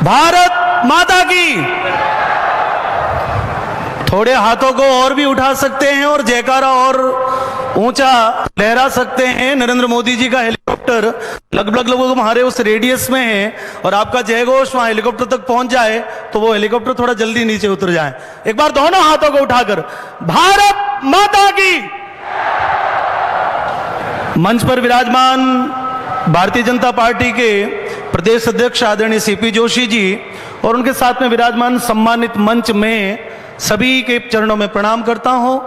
भारत माता की। थोड़े हाथों को और भी उठा सकते हैं और जयकारा और ऊंचा लहरा सकते हैं। नरेंद्र मोदी जी का हेलीकॉप्टर लगभग हमारे उस रेडियस में है और आपका जय घोष वहां हेलीकॉप्टर तक पहुंच जाए तो वो हेलीकॉप्टर थोड़ा जल्दी नीचे उतर जाए। एक बार दोनों हाथों को उठाकर भारत माता की। मंच पर विराजमान भारतीय जनता पार्टी के प्रदेश अध्यक्ष आदरणीय सीपी जोशी जी और उनके साथ में विराजमान सम्मानित मंच में सभी के चरणों में प्रणाम करता हूं।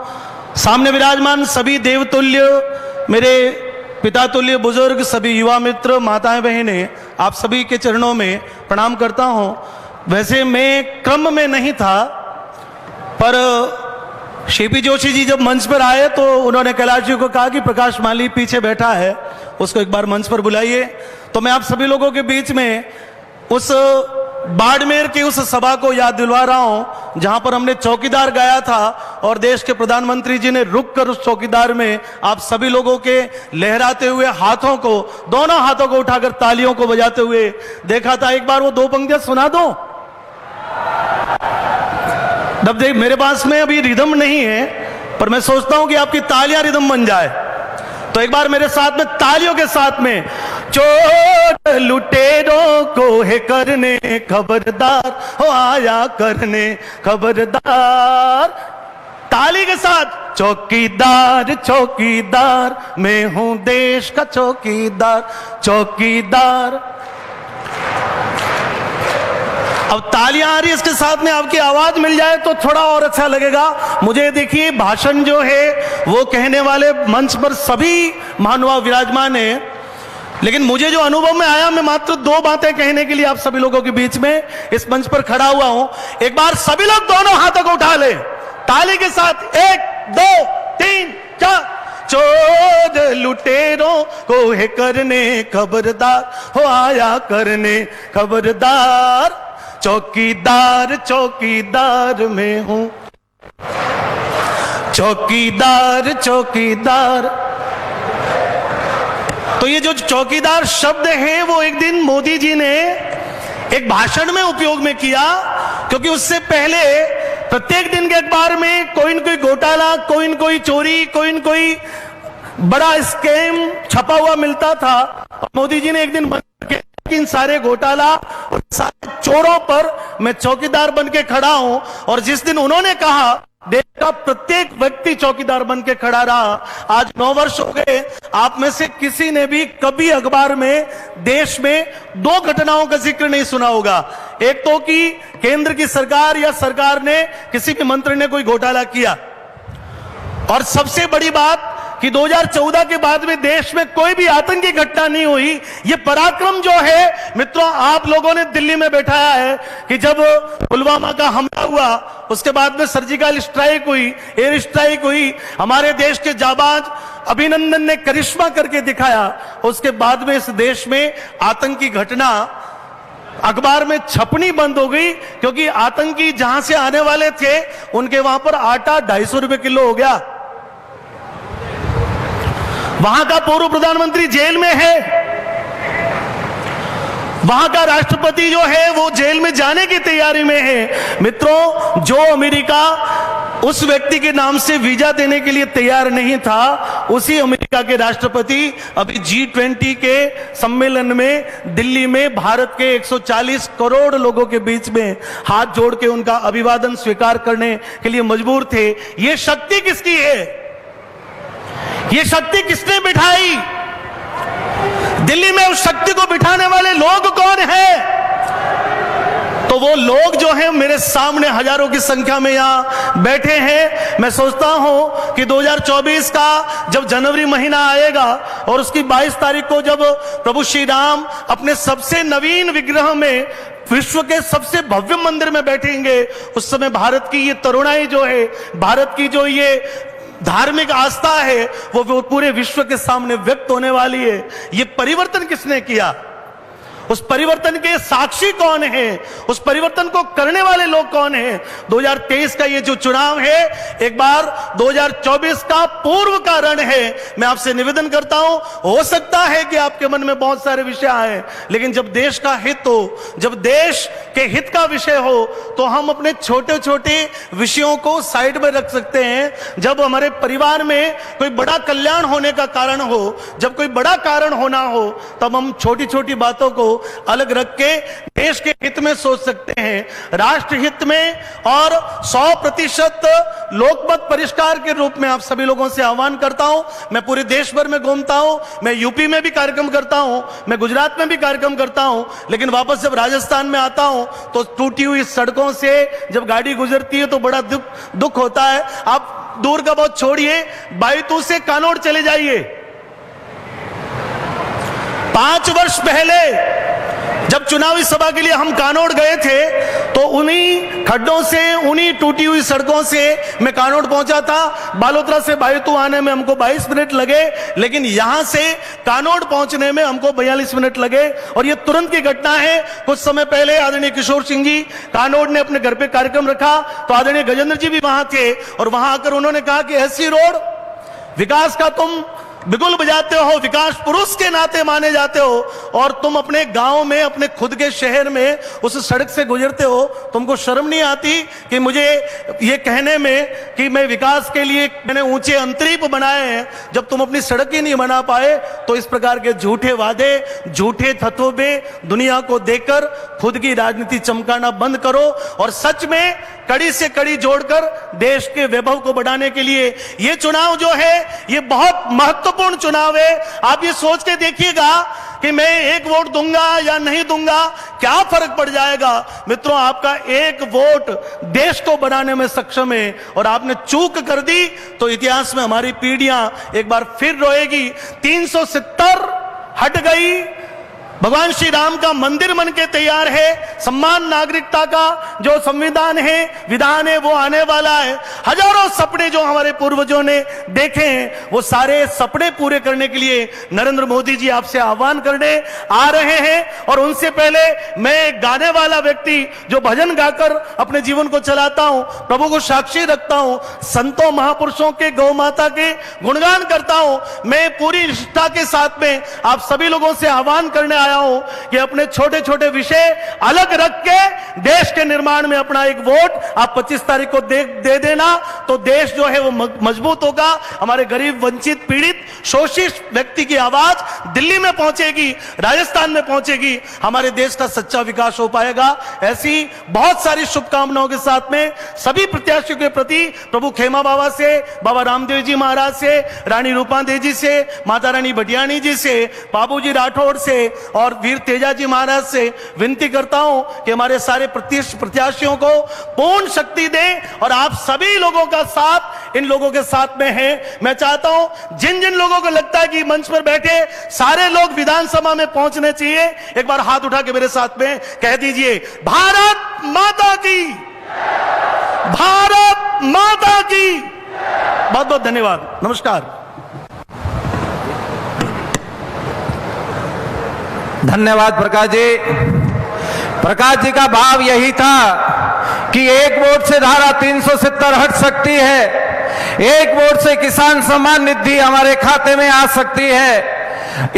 सामने विराजमान सभी देवतुल्य मेरे पिता तुल्य बुजुर्ग, सभी युवा मित्र, माताएं बहनें, आप सभी के चरणों में प्रणाम करता हूं। वैसे मैं क्रम में नहीं था, पर सीपी जोशी जी जब मंच पर आए तो उन्होंने कैलाश जी को कहा कि प्रकाश माली पीछे बैठा है, उसको एक बार मंच पर बुलाइए। तो मैं आप सभी लोगों के बीच में उस बाड़मेर की उस सभा को याद दिलवा रहा हूं जहां पर हमने चौकीदार गाया था और देश के प्रधानमंत्री जी ने रुककर उस चौकीदार में आप सभी लोगों के लहराते हुए हाथों को, दोनों हाथों को उठाकर तालियों को बजाते हुए देखा था। एक बार वो दो पंक्तियां सुना दो। अब देख, मेरे पास में अभी रिदम नहीं है, पर मैं सोचता हूं कि आपकी तालियां रिदम बन जाए। तो एक बार मेरे साथ में तालियों के साथ में, चोट लुटेरों को है करने खबरदार, हो आया करने खबरदार। ताली के साथ, चौकीदार चौकीदार मैं हूं देश का चौकीदार चौकीदार। अब तालियां आ रही है, इसके साथ में आपकी आवाज मिल जाए तो थोड़ा और अच्छा लगेगा मुझे। देखिए, भाषण जो है वो कहने वाले मंच पर सभी महानुभाव विराजमान है, लेकिन मुझे जो अनुभव में आया, मैं मात्र दो बातें कहने के लिए आप सभी लोगों के बीच में इस मंच पर खड़ा हुआ हूं। एक बार सभी लोग दोनों हाथों को उठा ले ताली के साथ, 1 2 3 4। चोर लुटेरों को है करने खबरदार, हो आया करने खबरदार। चौकीदार चौकीदार मैं हूं, चौकीदार चौकीदार। तो ये जो चौकीदार शब्द है वो एक दिन मोदी जी ने एक भाषण में उपयोग में किया, क्योंकि उससे पहले प्रत्येक दिन के अखबार में कोई न कोई घोटाला, कोई न कोई चोरी, कोई न कोई बड़ा स्कैम छपा हुआ मिलता था। मोदी जी ने एक दिन इन सारे घोटाला और सारे चोरों पर मैं चौकीदार बन के खड़ा हूं, और जिस दिन उन्होंने कहा देश का प्रत्येक व्यक्ति चौकीदार बन के खड़ा रहा। आज 9 वर्ष हो गए, आप में से किसी ने भी कभी अखबार में देश में 2 घटनाओं का जिक्र नहीं सुना होगा। एक तो कि केंद्र की सरकार या सरकार ने, किसी भी मंत्री ने कोई घोटाला किया, और सबसे बड़ी बात कि 2014 के बाद में देश में कोई भी आतंकी घटना नहीं हुई। ये पराक्रम जो है मित्रों, आप लोगों ने दिल्ली में बैठाया है कि जब पुलवामा का हमला हुआ, उसके बाद में सर्जिकल स्ट्राइक हुई, एयर स्ट्राइक हुई, हमारे देश के जाबाज अभिनंदन ने करिश्मा करके दिखाया। उसके बाद में इस देश में आतंकी घटना अखबार में छपनी बंद हो गई, क्योंकि आतंकी जहां से आने वाले थे उनके वहां पर आटा 250 रुपए किलो हो गया। वहां का पूर्व प्रधानमंत्री जेल में है, वहां का राष्ट्रपति जो है वो जेल में जाने की तैयारी में है। मित्रों, जो अमेरिका उस व्यक्ति के नाम से वीजा देने के लिए तैयार नहीं था, उसी अमेरिका के राष्ट्रपति अभी G20 के सम्मेलन में दिल्ली में भारत के 140 करोड़ लोगों के बीच में हाथ जोड़ के उनका अभिवादन स्वीकार करने के लिए मजबूर थे। ये शक्ति किसकी है? ये शक्ति किसने बिठाई? दिल्ली में उस शक्ति को बिठाने वाले लोग कौन हैं? तो वो लोग जो हैं मेरे सामने हजारों की संख्या में यहां बैठे हैं। मैं सोचता हूं कि 2024 का जब जनवरी महीना आएगा और उसकी 22 तारीख को जब प्रभु श्री राम अपने सबसे नवीन विग्रह में विश्व के सबसे भव्य मंदिर में बैठेंगे, उस समय भारत की ये तरुणाई जो है, भारत की जो ये धार्मिक आस्था है, वो पूरे विश्व के सामने व्यक्त होने वाली है। ये परिवर्तन किसने किया? उस परिवर्तन के साक्षी कौन है, उस परिवर्तन को करने वाले लोग कौन है। 2023 का ये जो चुनाव है एक बार 2024 का पूर्व का रण है। मैं आपसे निवेदन करता हूं, हो सकता है कि आपके मन में बहुत सारे विषय आए, लेकिन जब देश का हित हो, जब देश के हित का विषय हो, तो हम अपने छोटे छोटे विषयों को साइड में रख सकते हैं। जब हमारे परिवार में कोई बड़ा कल्याण होने का कारण हो, जब कोई बड़ा कारण होना हो, तब हम छोटी छोटी बातों को अलग रख के देश के हित में सोच सकते हैं, राष्ट्र हित में। और 100% लोकमत परिष्कार के रूप में आप सभी लोगों से आह्वान करता हूं। मैं पूरे देश भर में घूमता हूं, मैं यूपी में भी कार्यक्रम करता हूं, मैं गुजरात में भी कार्यक्रम करता हूं, लेकिन वापस जब राजस्थान में आता हूं तो टूटी हुई सड़कों से जब गाड़ी गुजरती है तो बड़ा दुख होता है। आप दूर का बहुत छोड़िए, बायतू से कानोड़ चले जाइए। 5 वर्ष पहले जब चुनावी सभा के लिए हम कानोड़ गए थे तो उन्हीं खड्डों से, उन्हीं टूटी हुई सड़कों से मैं कानोड़ पहुंचा था। बालोतरा से बायतू आने में हमको 22 मिनट लगे, लेकिन यहां से कानोड़ पहुंचने में हमको 42 मिनट लगे। और यह तुरंत की घटना है। कुछ समय पहले आदरणीय किशोर सिंह जी कानोड़ ने अपने घर पे कार्यक्रम रखा तो आदरणीय गजेंद्र जी भी वहां थे, और वहां आकर उन्होंने कहा कि ऐसी रोड, विकास का तुम बिगुल बजाते हो, विकास पुरुष के नाते माने जाते हो, और तुम अपने गांव में, अपने खुद के शहर में उस सड़क से गुजरते हो, तुमको शर्म नहीं आती कि मुझे ये कहने में कि मैं विकास के लिए मैंने ऊंचे अंतरीप बनाए हैं, जब तुम अपनी सड़क ही नहीं बना पाए। तो इस प्रकार के झूठे वादे, झूठे थतोबे दुनिया को देकर खुद की राजनीति चमकाना बंद करो, और सच में कड़ी से कड़ी जोड़कर देश के वैभव को बढ़ाने के लिए ये चुनाव जो है ये बहुत महत्वपूर्ण चुनाव है। आप ये सोच के देखिएगा कि मैं एक वोट दूंगा या नहीं दूंगा, क्या फर्क पड़ जाएगा। मित्रों, आपका एक वोट देश को बनाने में सक्षम है, और आपने चूक कर दी तो इतिहास में हमारी पीढ़ियां एक बार फिर रोएगी। 370 हट गई, भगवान श्री राम का मंदिर बन के तैयार है, सम्मान नागरिकता का जो संविधान है, विधान है, वो आने वाला है। हजारों सपने जो हमारे पूर्वजों ने देखे हैं, वो सारे सपने पूरे करने के लिए नरेंद्र मोदी जी आपसे आह्वान करने आ रहे हैं। और उनसे पहले मैं एक गाने वाला व्यक्ति जो भजन गाकर अपने जीवन को चलाता हूं, प्रभु को साक्षी रखता हूं, संतों महापुरुषों के, गौ माता के गुणगान करता हूं। मैं पूरी निष्ठा के साथ में आप सभी लोगों से आह्वान करने आया हूं कि अपने छोटे छोटे विषय अलग रख के देश के निर्माण में अपना एक वोट आप 25 तारीख को दे देना, तो देश जो है वो मजबूत होगा। हमारे गरीब, वंचित, पीड़ित, शोषित व्यक्ति की आवाज दिल्ली में पहुंचेगी, राजस्थान में पहुंचेगी, हमारे देश का सच्चा विकास हो पाएगा। ऐसी बहुत सारी शुभकामनाओं के साथ में सभी प्रत्याशियों के प्रति प्रभु खेमा बाबा से, बाबा रामदेव जी महाराज से, रानी रूपादेवी जी से, माता रानी भटियाणी जी से, बाबूजी राठौड़ से और वीर तेजा जी महाराज से विनती करता हूं कि हमारे सारे प्रत्याशियों को पूर्ण शक्ति दें, और आप सभी लोगों का साथ इन लोगों के साथ में है। मैं चाहता हूं जिन जिन लोगों को लगता है कि मंच पर बैठे सारे लोग विधानसभा में पहुंचने चाहिए, एक बार हाथ उठा के मेरे साथ में कह दीजिए, भारत माता की, भारत माता की। बहुत बहुत धन्यवाद, नमस्कार। धन्यवाद प्रकाश जी। प्रकाश जी का भाव यही था कि एक वोट से धारा 370 हट सकती है, एक वोट से किसान सम्मान निधि हमारे खाते में आ सकती है,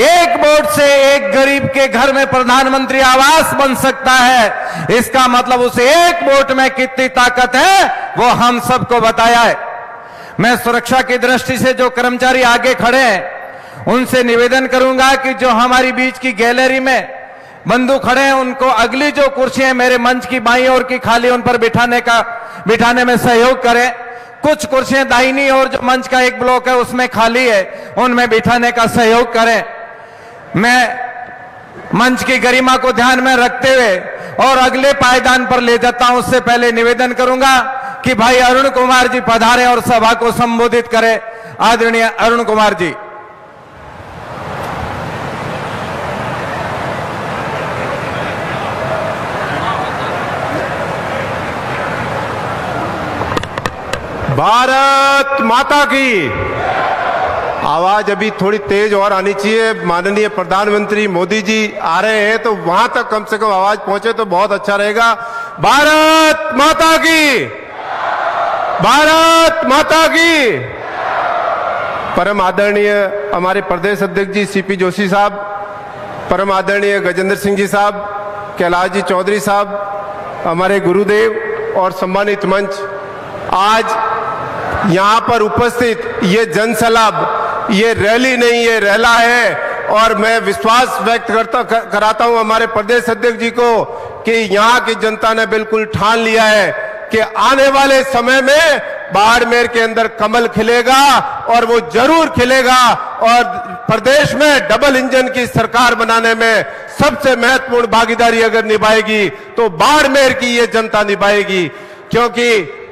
एक वोट से एक गरीब के घर में प्रधानमंत्री आवास बन सकता है। इसका मतलब उस एक वोट में कितनी ताकत है वो हम सबको बताया है। मैं सुरक्षा की दृष्टि से जो कर्मचारी आगे खड़े हैं उनसे निवेदन करूंगा कि जो हमारी बीच की गैलरी में बंधु खड़े हैं उनको अगली जो कुर्सियां मेरे मंच की बाईं ओर की खाली उन पर बिठाने में सहयोग करें। कुछ कुर्सियां दाहिनी और जो मंच का एक ब्लॉक है उसमें खाली है, उनमें बिठाने का सहयोग करें। मैं मंच की गरिमा को ध्यान में रखते हुए और अगले पायदान पर ले जाता हूं, उससे पहले निवेदन करूंगा कि भाई अरुण कुमार जी पधारें और सभा को संबोधित करें। आदरणीय अरुण कुमार जी। भारत माता की, आवाज अभी थोड़ी तेज और आनी चाहिए। माननीय प्रधानमंत्री मोदी जी आ रहे हैं तो वहां तक कम से कम आवाज पहुंचे तो बहुत अच्छा रहेगा। भारत माता की, भारत माता की। परम आदरणीय हमारे प्रदेश अध्यक्ष जी सीपी जोशी साहब, परम आदरणीय गजेंद्र सिंह जी साहब, कैलाश जी चौधरी साहब, हमारे गुरुदेव और सम्मानित मंच, आज यहाँ पर उपस्थित ये जनसलाब, ये रैली नहीं, ये रैला है। और मैं विश्वास व्यक्त कराता हूँ हमारे प्रदेश अध्यक्ष जी को कि यहाँ की जनता ने बिल्कुल ठान लिया है कि आने वाले समय में बाड़मेर के अंदर कमल खिलेगा और वो जरूर खिलेगा। और प्रदेश में डबल इंजन की सरकार बनाने में सबसे महत्वपूर्ण भागीदारी अगर निभाएगी तो बाड़मेर की ये जनता निभाएगी। क्योंकि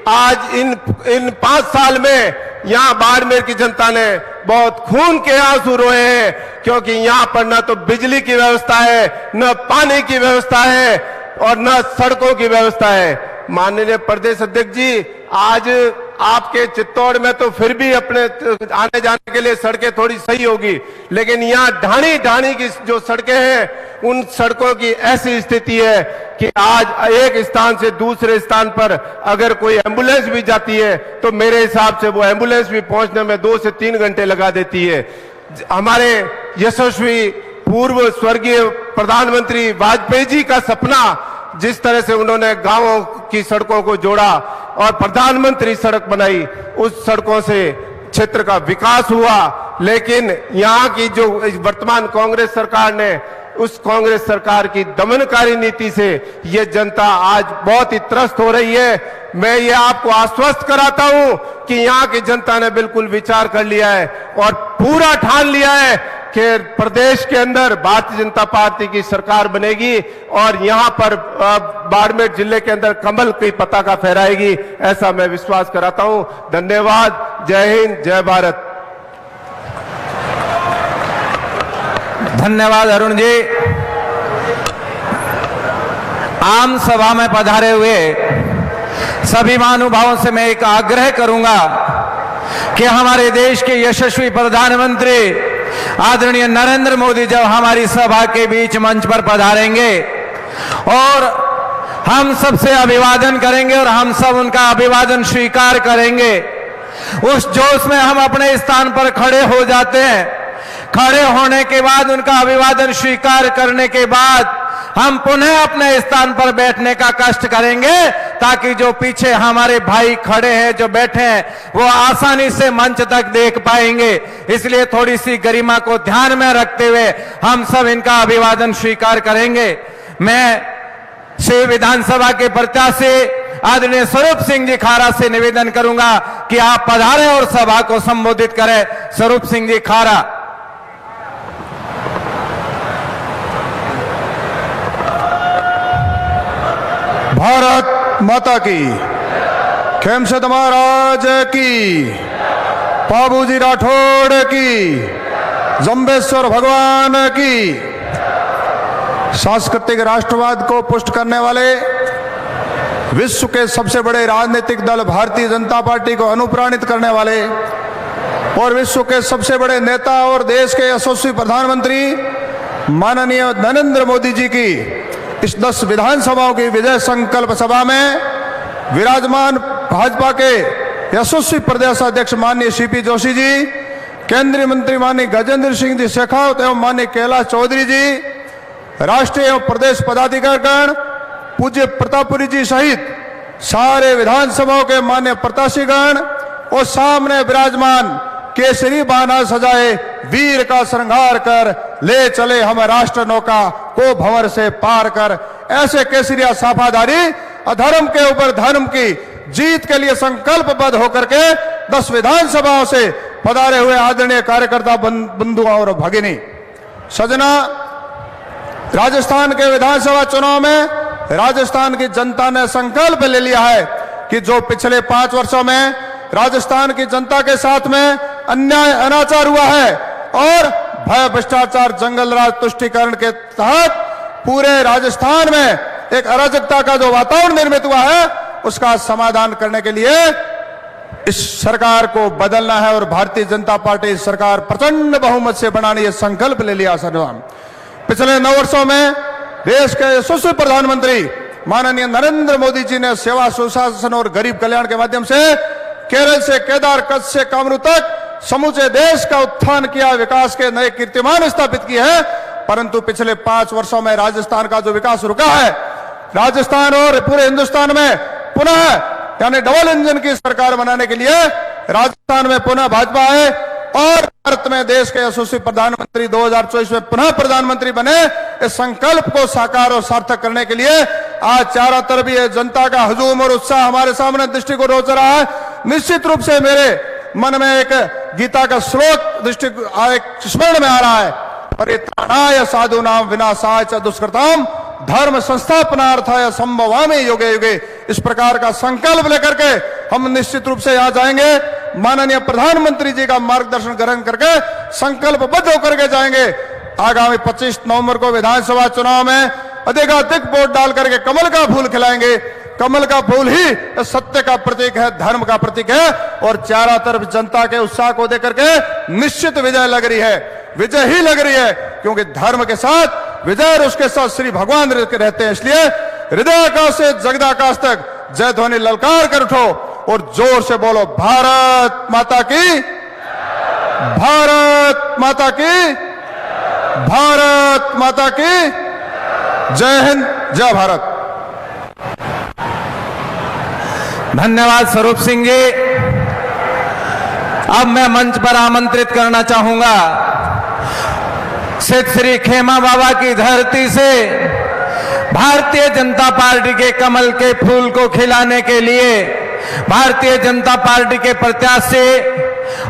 आज इन 5 साल में यहाँ बाड़मेर की जनता ने बहुत खून के आंसू रोए हैं, क्योंकि यहाँ पर न तो बिजली की व्यवस्था है, न पानी की व्यवस्था है और न सड़कों की व्यवस्था है। माननीय प्रदेश अध्यक्ष जी, आज आपके चित्तौड़ में तो फिर भी अपने आने जाने के लिए सड़कें थोड़ी सही होगी, लेकिन यहाँ ढाणी ढाणी की जो सड़कें हैं, उन सड़कों की ऐसी स्थिति है कि आज एक स्थान से दूसरे स्थान पर अगर कोई एम्बुलेंस भी जाती है तो मेरे हिसाब से वो एम्बुलेंस भी पहुंचने में 2 से 3 घंटे लगा देती है। हमारे यशस्वी पूर्व स्वर्गीय प्रधानमंत्री वाजपेयी जी का सपना, जिस तरह से उन्होंने गांवों की सड़कों को जोड़ा और प्रधानमंत्री सड़क बनाई, उस सड़कों से क्षेत्र का विकास हुआ। लेकिन यहाँ की जो वर्तमान कांग्रेस सरकार ने, उस कांग्रेस सरकार की दमनकारी नीति से ये जनता आज बहुत ही त्रस्त हो रही है। मैं ये आपको आश्वस्त कराता हूं कि यहाँ की जनता ने बिल्कुल विचार कर लिया है और पूरा ठान लिया है कि प्रदेश के अंदर भारतीय जनता पार्टी की सरकार बनेगी और यहाँ पर बाड़मेर जिले के अंदर कमल की पताका फहराएगी, ऐसा मैं विश्वास कराता हूं। धन्यवाद। जय हिंद, जय भारत। धन्यवाद अरुण जी। आम सभा में पधारे हुए सभी महानुभावों से मैं एक आग्रह करूंगा कि हमारे देश के यशस्वी प्रधानमंत्री आदरणीय नरेंद्र मोदी जब हमारी सभा के बीच मंच पर पधारेंगे और हम सबसे अभिवादन करेंगे और हम सब उनका अभिवादन स्वीकार करेंगे, उस जोश में हम अपने स्थान पर खड़े हो जाते हैं। खड़े होने के बाद उनका अभिवादन स्वीकार करने के बाद हम पुनः अपने स्थान पर बैठने का कष्ट करेंगे, ताकि जो पीछे हमारे भाई खड़े हैं, जो बैठे हैं, वो आसानी से मंच तक देख पाएंगे। इसलिए थोड़ी सी गरिमा को ध्यान में रखते हुए हम सब इनका अभिवादन स्वीकार करेंगे। मैं श्री विधानसभा के प्रत्याशी आदरणीय स्वरूप सिंह जी खारा से निवेदन करूंगा कि आप पधारें और सभा को संबोधित करें। स्वरूप सिंह जी खारा। भारत माता की, खेमचंद महाराज की, बाबूजी राठौड़ की, जम्बेश्वर भगवान की। सांस्कृतिक राष्ट्रवाद को पुष्ट करने वाले विश्व के सबसे बड़े राजनीतिक दल भारतीय जनता पार्टी को अनुप्राणित करने वाले और विश्व के सबसे बड़े नेता और देश के यशस्वी प्रधानमंत्री माननीय नरेंद्र मोदी जी की इस 10 विधानसभाओं की विजय संकल्प सभा में विराजमान भाजपा के यशस्वी प्रदेश अध्यक्ष माननीय सीपी जोशी जी, केंद्रीय मंत्री माननीय गजेंद्र सिंह जी शेखावत एवं माननीय कैलाश चौधरी जी, राष्ट्रीय एवं प्रदेश पदाधिकारीगण, पूज्य प्रतापपुरी जी सहित सारे विधानसभाओं के मान्य प्रत्याशीगण और सामने विराजमान केसरी बाना सजाए वीर का श्रृंगार कर ले चले हम राष्ट्र नौका को भंवर से पार कर, ऐसे केसरिया साफाधारी अधर्म के ऊपर धर्म की जीत के लिए संकल्पबद्ध होकर के 10 विधानसभाओं से पधारे हुए आदरणीय कार्यकर्ता बंधु और भगिनी सजना, राजस्थान के विधानसभा चुनाव में राजस्थान की जनता ने संकल्प ले लिया है कि जो पिछले 5 वर्षों में राजस्थान की जनता के साथ में अन्याय अनाचार हुआ है और भय भ्रष्टाचार जंगल राज तुष्टिकरण के तहत पूरे राजस्थान में एक अराजकता का जो वातावरण निर्मित हुआ है, उसका समाधान करने के लिए इस सरकार को बदलना है और भारतीय जनता पार्टी सरकार प्रचंड बहुमत से बनाने ये संकल्प ले लिया सर। पिछले 9 वर्षों में देश के यशस्वी प्रधानमंत्री माननीय नरेंद्र मोदी जी ने सेवा सुशासन और गरीब कल्याण के माध्यम से केरल से केदार, कच्छ से कामरू तक समूचे देश का उत्थान किया, विकास के नए कीर्तिमान स्थापित किए हैं। परंतु पिछले 5 वर्षों में राजस्थान का जो विकास रुका है, राजस्थान और पूरे हिंदुस्तान में पुनः यानी डबल इंजन की सरकार बनाने के लिए राजस्थान में पुनः भाजपा है और भारत में देश के यशस्वी प्रधानमंत्री 2024 में पुनः प्रधानमंत्री बने, इस संकल्प को साकार और सार्थक करने के लिए आज चारों तरफ ये जनता का हुजूम और उत्साह हमारे सामने दृष्टि को रोच रहा है। निश्चित रूप से मेरे मन में एक गीता का श्लोक दृष्टि स्मरण में आ रहा है, परित्राणाय साधूनाम विनाशाय च दुष्कृताम धर्म संस्थापनार्थाय संभवामि युगे युगे। इस प्रकार का संकल्प लेकर के हम निश्चित रूप से यहाँ जाएंगे, माननीय प्रधानमंत्री जी का मार्गदर्शन ग्रहण करके संकल्पबद्ध होकर के जाएंगे। आगामी 25 नवंबर को विधानसभा चुनाव में अधिकाधिक वोट डाल करके कमल का फूल खिलाएंगे। कमल का फूल ही सत्य का प्रतीक है, धर्म का प्रतीक है और चारों तरफ जनता के उत्साह को देकर के निश्चित विजय लग रही है, विजय ही लग रही है, क्योंकि धर्म के साथ विजय और उसके साथ श्री भगवान रहते हैं। इसलिए हृदय आकाश से जगदाकाश तक जय ध्वनि ललकार कर उठो और जोर से बोलो भारत माता की, भारत माता की, भारत माता की। जय हिंद, जय भारत। धन्यवाद स्वरूप सिंह जी। अब मैं मंच पर आमंत्रित करना चाहूंगा सिद्ध श्री खेमा बाबा की धरती से भारतीय जनता पार्टी के कमल के फूल को खिलाने के लिए भारतीय जनता पार्टी के प्रत्याशी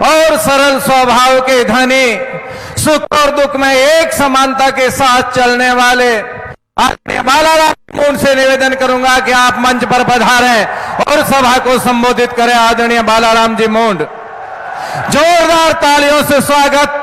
और सरल स्वभाव के धनी, सुख और दुख में एक समानता के साथ चलने वाले आदरणीय बालाराम से निवेदन करूंगा कि आप मंच पर पधारें और सभा को संबोधित करें। आदरणीय बालाराम जी मुंड, जोरदार तालियों से स्वागत।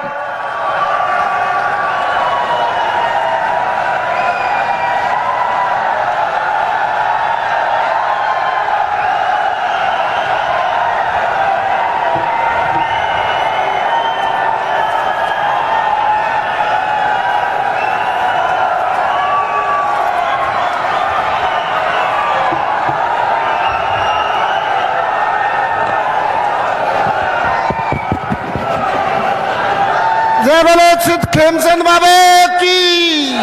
जय बोलो सिद्ध खेमचंद बाबा की,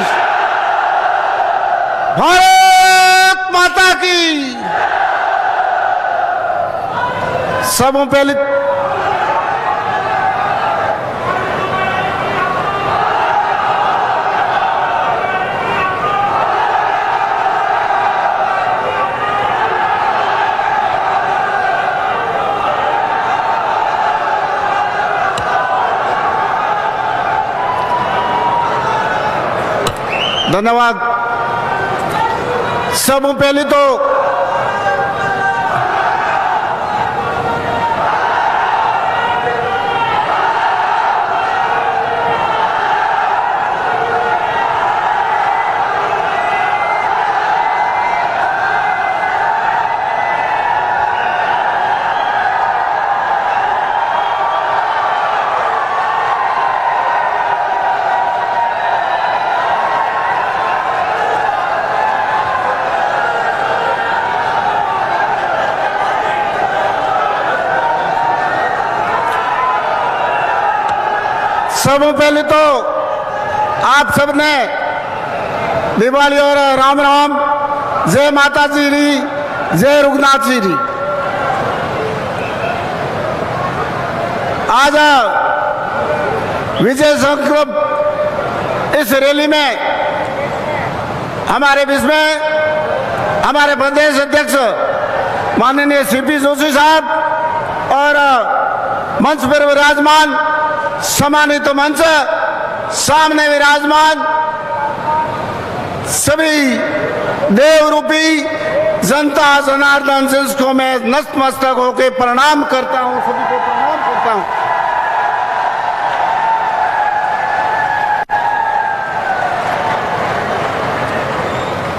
भारत माता की। सबों पहले धन्यवाद। सबों पहले तो सबों पहले तो आप सबने दिवाली और राम राम, जय माता जी री, जय रघुनाथ जी री। आज विजय संकल्प इस रैली में हमारे बीच में हमारे प्रदेश अध्यक्ष माननीय सीपी जोशी साहब और मंच पर विराजमान सम्मानित मंच सामने विराजमान सभी देव रूपी जनता जनार्दन जिसको मैं नतमस्तक होकर प्रणाम करता हूं, सभी को प्रणाम करता हूं।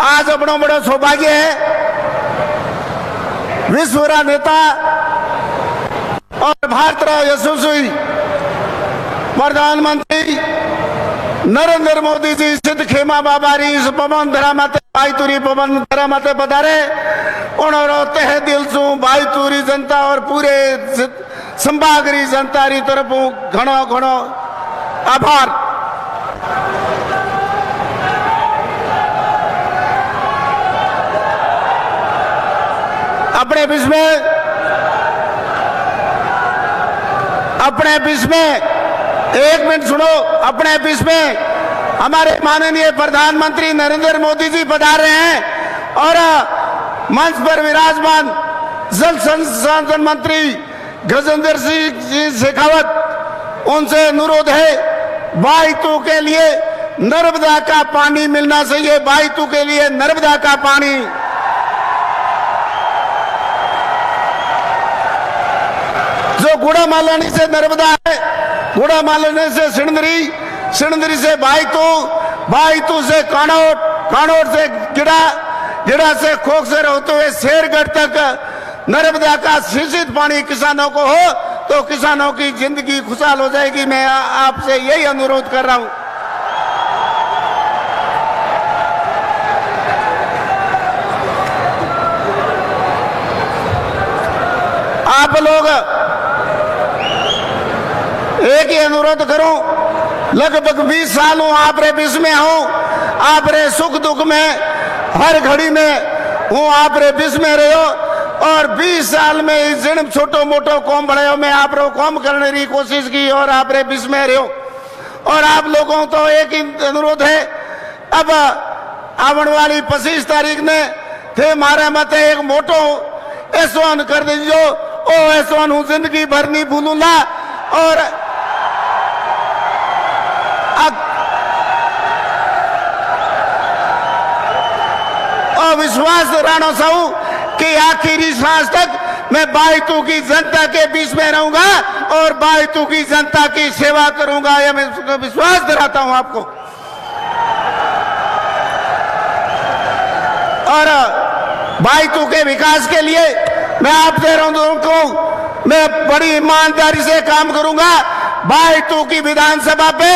आज अपना बड़ा सौभाग्य है, विश्व नेता भारत यशस्वी प्रधानमंत्री नरेंद्र मोदी जी सिद्ध खेमा बाबारी इस पवन धरा माते भाई तुरी पवन धरा माते पधारे उन्होंने तह दिल सु भाई तुरी जनता और पूरे संभागरी जनता री तरफ घणो घणो आभार। अपने बीच में एक मिनट सुनो। अपने बीच में हमारे माननीय प्रधानमंत्री नरेंद्र मोदी जी पधार रहे हैं और मंच पर विराजमान जल संसाधन मंत्री गजेंद्र सिंह शेखावत, उनसे अनुरोध है बाइतू के लिए नर्मदा का पानी मिलना चाहिए। बाइतू के लिए नर्मदा का पानी। जो गुड़ा मालानी से नर्मदा है, गुड़ा मालानी से सिणधरी, सिणधरी से बाइतू, बाइतू से कानोट, कानोट से गिड़ा, गिड़ा से खोखसर होते हुए शेरगढ़ तक नर्मदा का सिंचित पानी किसानों को हो तो किसानों की जिंदगी खुशहाल हो जाएगी। मैं आपसे यही अनुरोध कर रहा हूं। आप लोग एक ही अनुरोध करूं, लगभग 20 साल हूं आप रे बीच में हूं, आप रे सुख दुख में हर घड़ी में हूं आप रे बीच में रहो और 20 साल में इस जिन छोटो मोटो कौम बढ़ाओ में आप रो कौम करने की कोशिश की और आप रे बीच में रहो। और आप लोगों तो एक ही अनुरोध है, अब आवन वाली 25 तारीख ने थे मारे मत एक मोटो एहसान कर दीजियो। ओ एहसान हूं जिंदगी भर नहीं भूलूंगा और विश्वास दिलाना चाहूं कि आखिरी सांस तक मैं बाइतू की जनता के बीच में रहूंगा और बाइतू की जनता की सेवा करूंगा। यह मैं विश्वास दिलाता हूं आपको। और बाइतू के विकास के लिए मैं आपसे को मैं बड़ी ईमानदारी से काम करूंगा। बाइतू की विधानसभा पे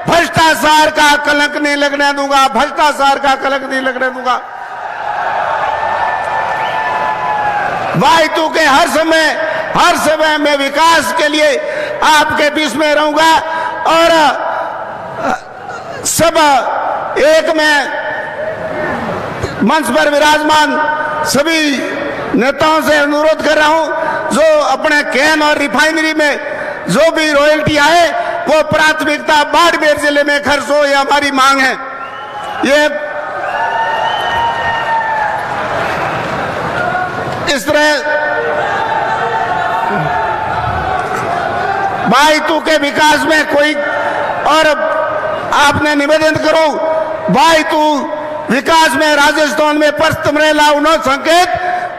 भ्रष्टाचार का कलंक नहीं लगने दूंगा, भ्रष्टाचार का कलंक नहीं लगने दूंगा। बाइतू के हर समय में विकास के लिए आपके बीच में रहूंगा और सब एक में मंच पर विराजमान सभी नेताओं से अनुरोध कर रहा हूं, जो अपने कैन और रिफाइनरी में जो भी रॉयल्टी आए वो प्राथमिकता बाड़मेर जिले में खर्च हो, ये हमारी मांग है। ये इस तरह बाइतू के विकास में कोई और आपने निवेदन करो बाइतू विकास में राजस्थान में पश्चिम संकेत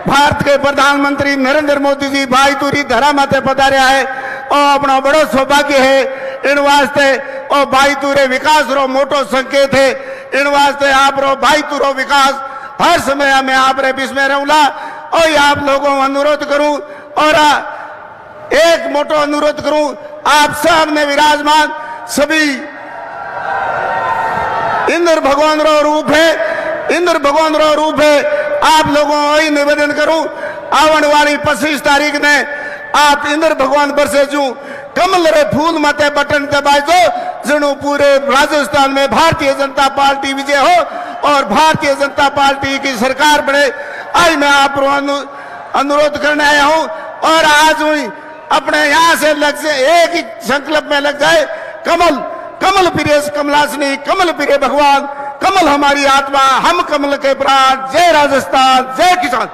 भारत के प्रधानमंत्री नरेंद्र मोदी जी बाइतूरी धरा माते पधार्या है और अपना बड़ो सौभाग्य है। इन वास्ते और बाइतूरे विकास रो मोटो संकेत है। इन वास्ते आप रो बाइतूरो विकास हर समय मैं आप रे बीच में रहूंगा और आप लोगों अनुरोध करूं और एक मोटो अनुरोध करूं, आप सब ने विराजमान सभी इंद्र भगवान रो रूप है, इंद्र भगवान रो रूप है। आप लोगों को निवेदन करूं, आवन वाली 25 तारीख ने आप इंद्र भगवान पर से जू कमल रे फूल माते बटन दबाई दो, जनो पूरे राजस्थान में भारतीय जनता पार्टी विजय हो और भारतीय जनता पार्टी की सरकार बने। आज मैं आप अनुरोध करने आया हूं और आज हुई अपने यहां से लग से एक ही संकल्प में लग जाए, कमल कमल प्रिय कमलासनी, कमल प्रिय भगवान, कमल हमारी आत्मा, हम कमल के प्राण। जय राजस्थान, जय किसान।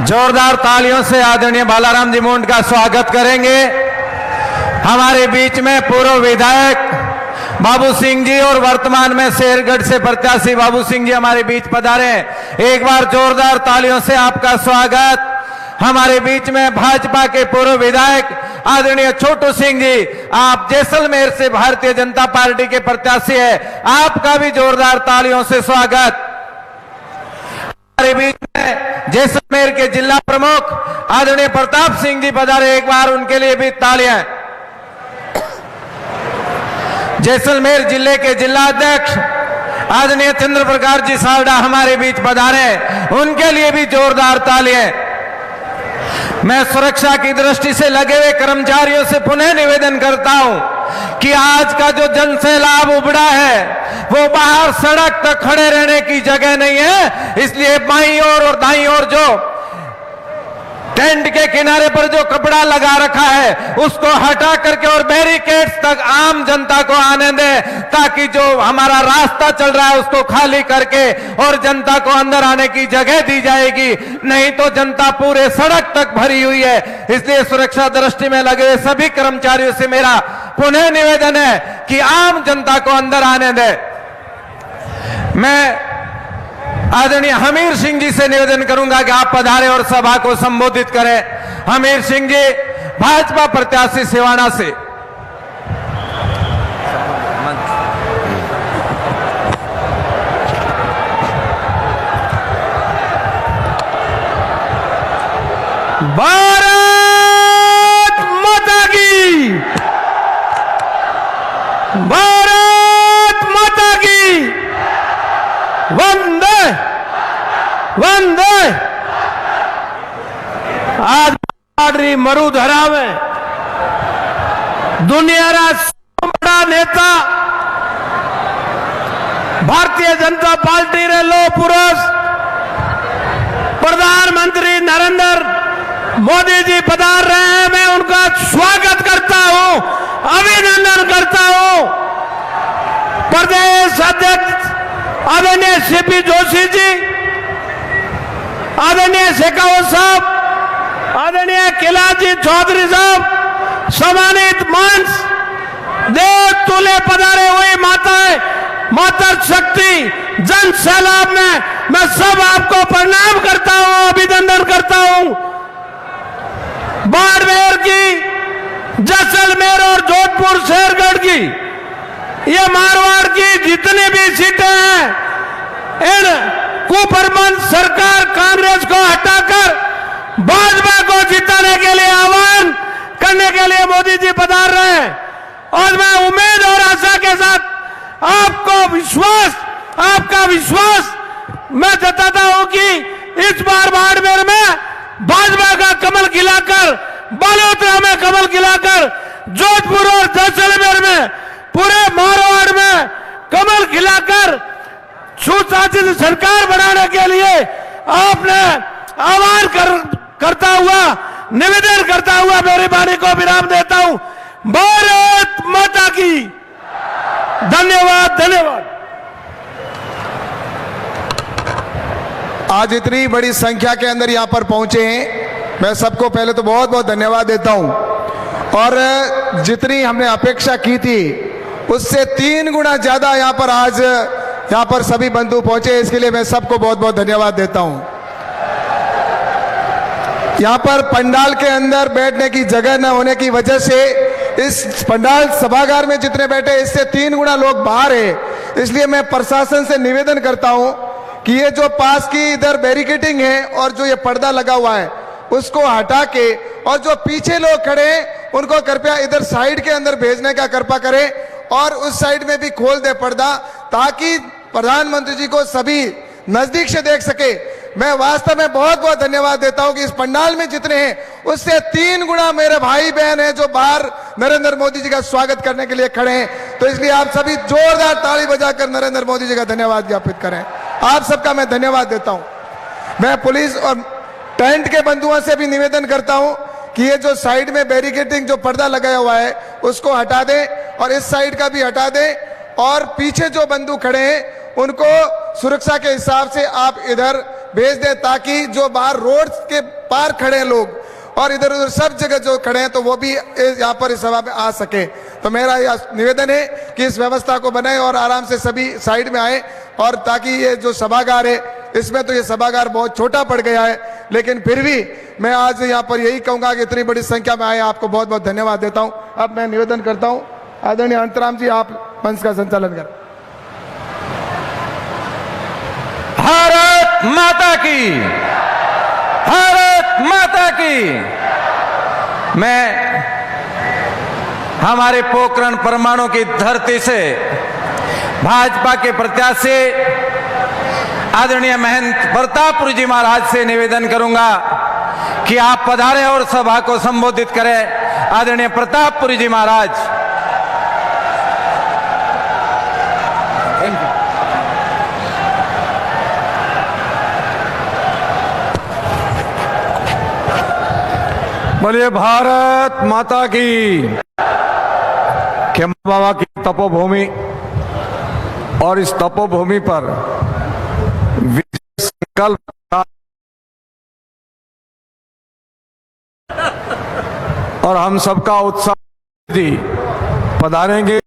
जोरदार तालियों से आदरणीय बालाराम जी मुंड का स्वागत करेंगे। हमारे बीच में पूर्व विधायक बाबू सिंह जी और वर्तमान में शेरगढ़ से प्रत्याशी बाबू सिंह जी हमारे बीच पधारे। एक बार जोरदार तालियों से आपका स्वागत। हमारे बीच में भाजपा के पूर्व विधायक आदरणीय छोटू सिंह जी, आप जैसलमेर से भारतीय जनता पार्टी के प्रत्याशी है, आपका भी जोरदार तालियों से स्वागत। हमारे बीच में जैसलमेर के जिला प्रमुख आदरणीय प्रताप सिंह जी पधारे, एक बार उनके लिए भी तालियां। जैसलमेर जिले के जिला अध्यक्ष आदरणीय चंद्र प्रकाश जी सावड़ा हमारे बीच पधारे, उनके लिए भी जोरदार तालियां। मैं सुरक्षा की दृष्टि से लगे हुए कर्मचारियों से पुनः निवेदन करता हूं कि आज का जो जन सैलाब उबड़ा है वो बाहर सड़क तक खड़े रहने की जगह नहीं है, इसलिए बाईं ओर और दाईं ओर जो टेंट के किनारे पर जो कपड़ा लगा रखा है उसको हटा करके और बैरिकेड्स तक आम जनता को आने दें, ताकि जो हमारा रास्ता चल रहा है उसको खाली करके और जनता को अंदर आने की जगह दी जाएगी। नहीं तो जनता पूरे सड़क तक भरी हुई है। इसलिए सुरक्षा दृष्टि में लगे हुए सभी कर्मचारियों से मेरा पुनः निवेदन है कि आम जनता को अंदर आने दें। मैं आदरणीय हमीर सिंह जी से निवेदन करूंगा कि आप पधारे और सभा को संबोधित करें। हमीर सिंह जी भाजपा प्रत्याशी सिवाना से। भारत माता की, भारत माता की, वंदे वंदे। आज मरुधरा में दुनिया रा बड़ा नेता भारतीय जनता पार्टी रे लो पुरुष प्रधानमंत्री नरेंद्र मोदी जी पधार रहे हैं। मैं उनका स्वागत करता हूं, अभिनंदन करता हूं। प्रदेश अध्यक्ष आदरणीय सीपी जोशी जी, आदरणीय शेखावत साहब, आदरणीय कैलाश चौधरी साहब, सम्मानित मंच, देव तुल्य पधारे हुए माताएं, मातर शक्ति, जन सैलाब में मैं सब आपको प्रणाम करता हूं, अभिनंदन करता हूं। बाड़मेर की, जैसलमेर और जोधपुर शेरगढ़ की, ये मारवाड़ की जितनी भी सीटें हैं, इन कुप्रबंध सरकार कांग्रेस को हटाकर भाजपा को जिताने के लिए आह्वान करने के लिए मोदी जी पधार रहे हैं। और मैं उम्मीद और आशा के साथ आपका विश्वास मैं जताता हूं कि इस बार बाड़मेर में भाजपा का कमल खिलाकर, बालोतरा में कमल खिलाकर, जोधपुर और जैसलमेर में, पूरे मारवाड़ में कमल खिलाकर सुशासित सरकार बनाने के लिए आपने आह्वान करता हुआ, निवेदन करता हुआ मेरी वाणी को विराम देता हूं। भारत माता की। धन्यवाद, धन्यवाद। आज इतनी बड़ी संख्या के अंदर यहाँ पर पहुंचे हैं, मैं सबको पहले तो बहुत बहुत धन्यवाद देता हूं। और जितनी हमने अपेक्षा की थी उससे 3 गुना ज्यादा यहाँ पर आज यहाँ पर सभी बंधु पहुंचे, इसके लिए मैं सबको बहुत बहुत धन्यवाद देता हूं। यहाँ पर पंडाल के अंदर बैठने की जगह न होने की वजह से इस पंडाल सभागार में जितने बैठे इससे 3 गुना लोग बाहर है। इसलिए मैं प्रशासन से निवेदन करता हूं कि ये जो पास की इधर बैरिकेडिंग है और जो ये पर्दा लगा हुआ है उसको हटा के, और जो पीछे लोग खड़े हैं उनको कृपया इधर साइड के अंदर भेजने का कृपा करें, और उस साइड में भी खोल दे पर्दा, ताकि प्रधानमंत्री जी को सभी नजदीक से देख सके। मैं वास्तव में बहुत बहुत धन्यवाद देता हूं कि इस पंडाल में जितने हैं उससे 3 गुना मेरे भाई बहन हैं जो बाहर नरेंद्र मोदी जी का स्वागत करने के लिए खड़े हैं। तो इसलिए आप सभी जोरदार ताली बजाकर नरेंद्र मोदी जी का धन्यवाद ज्ञापित करें। आप सबका मैं धन्यवाद देता हूं। मैं पुलिस और टेंट के बंधुओं से भी निवेदन करता हूं कि ये जो साइड में बैरिकेडिंग जो पर्दा लगाया हुआ है उसको हटा दें, और इस साइड का भी हटा दें, और पीछे जो बंधु खड़े हैं उनको सुरक्षा के हिसाब से आप इधर भेज दें, ताकि जो बाहर रोड के पार खड़े हैं लोग और इधर उधर सब जगह जो खड़े हैं तो वो भी यहाँ पर इस सभा में आ सके। तो मेरा यह निवेदन है कि इस व्यवस्था को बनाएं और आराम से सभी साइड में आए, और ताकि ये जो सभागार है इसमें तो ये सभागार बहुत छोटा पड़ गया है, लेकिन फिर भी मैं आज यहाँ पर यही कहूंगा कि इतनी बड़ी संख्या में आए, आपको बहुत बहुत धन्यवाद देता हूँ। अब मैं निवेदन करता हूँ आदरणीय अंतराम जी, आप मंच का संचालन करें। भारत माता की, भारत माता की। मैं हमारे पोखरण परमाणु की धरती से भाजपा के प्रत्याशी आदरणीय महंत प्रतापपुरी जी महाराज से निवेदन करूंगा कि आप पधारें और सभा को संबोधित करें। आदरणीय प्रतापपुरी जी महाराज। बोलिए भारत माता की। खेमा बाबा की तपोभूमि और इस तपोभूमि पर विजय संकल्प और हम सबका उत्साह पधारेंगे,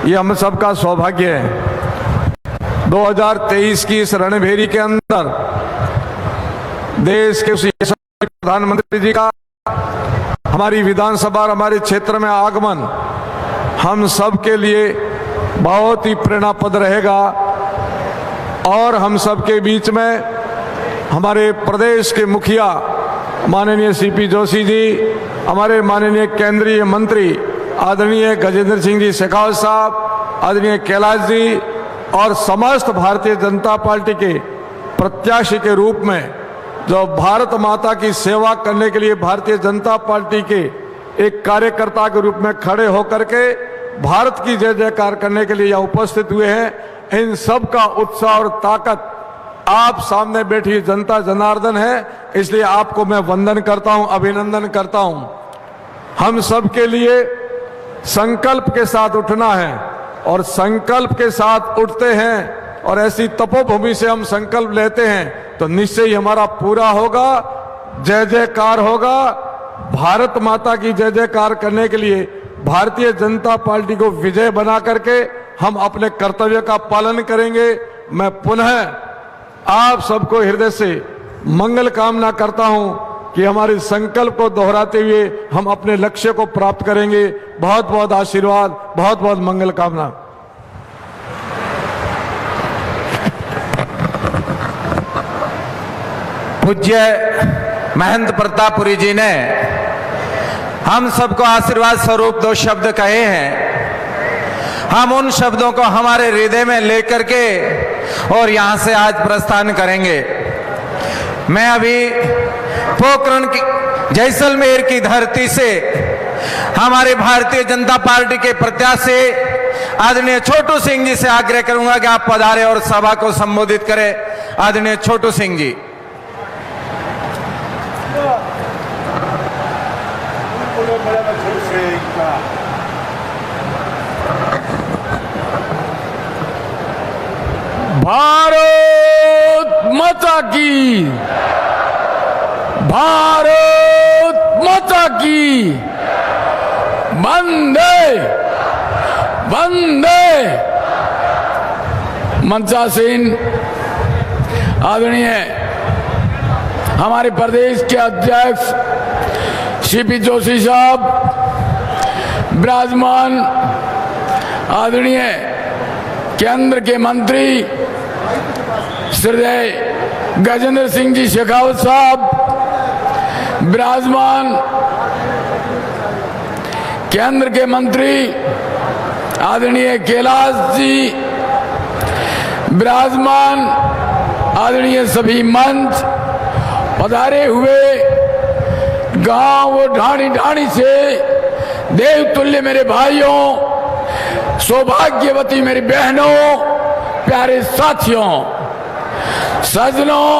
ये हम सबका सौभाग्य है। 2023 की इस रणभेरी के अंदर देश के प्रधानमंत्री जी का हमारी विधानसभा और हमारे क्षेत्र में आगमन हम सब के लिए बहुत ही प्रेरणापद रहेगा। और हम सब के बीच में हमारे प्रदेश के मुखिया माननीय सीपी जोशी जी, हमारे माननीय केंद्रीय मंत्री आदरणीय गजेंद्र सिंह जी शेखावत साहब, आदरणीय कैलाश जी और समस्त भारतीय जनता पार्टी के प्रत्याशी के रूप में जो भारत माता की सेवा करने के लिए भारतीय जनता पार्टी के एक कार्यकर्ता के रूप में खड़े होकर के भारत की जय जयकार करने के लिए यहाँ उपस्थित हुए हैं। इन सब का उत्साह और ताकत आप सामने बैठी जनता जनार्दन है, इसलिए आपको मैं वंदन करता हूं, अभिनंदन करता हूं। हम सब के लिए संकल्प के साथ उठना है और संकल्प के साथ उठते हैं और ऐसी तपोभूमि से हम संकल्प लेते हैं तो निश्चय ही हमारा पूरा होगा, जय जयकार होगा। भारत माता की जय जयकार करने के लिए भारतीय जनता पार्टी को विजय बना करके हम अपने कर्तव्य का पालन करेंगे। मैं पुनः आप सबको हृदय से मंगल कामना करता हूं कि हमारे संकल्प को दोहराते हुए हम अपने लक्ष्य को प्राप्त करेंगे। बहुत बहुत आशीर्वाद, बहुत बहुत मंगल कामना। पूज्य महंत प्रतापपुरी जी ने हम सबको आशीर्वाद स्वरूप 2 शब्द कहे हैं। हम उन शब्दों को हमारे हृदय में लेकर के और यहां से आज प्रस्थान करेंगे। मैं अभी पोखरण की जैसलमेर की धरती से हमारे भारतीय जनता पार्टी के प्रत्याशी आदरणीय छोटू सिंह जी से आग्रह करूंगा कि आप पधारें और सभा को संबोधित करें। आदरणीय छोटू सिंह जी। भारत माता की, भारत माता की, वंदे वंदे। मंचासीन आदरणीय हमारे प्रदेश के अध्यक्ष सीपी जोशी साहब, विराजमान आदरणीय केंद्र के मंत्री श्रीदय गजेंद्र सिंह जी शेखावत साहब, विराजमान केंद्र के मंत्री आदरणीय कैलाश जी, विराजमान आदरणीय सभी मंच पधारे हुए गांव और ढाणी ढाणी से देवतुल्य मेरे भाइयों, सौभाग्यवती मेरी बहनों, प्यारे साथियों, सज्जनों,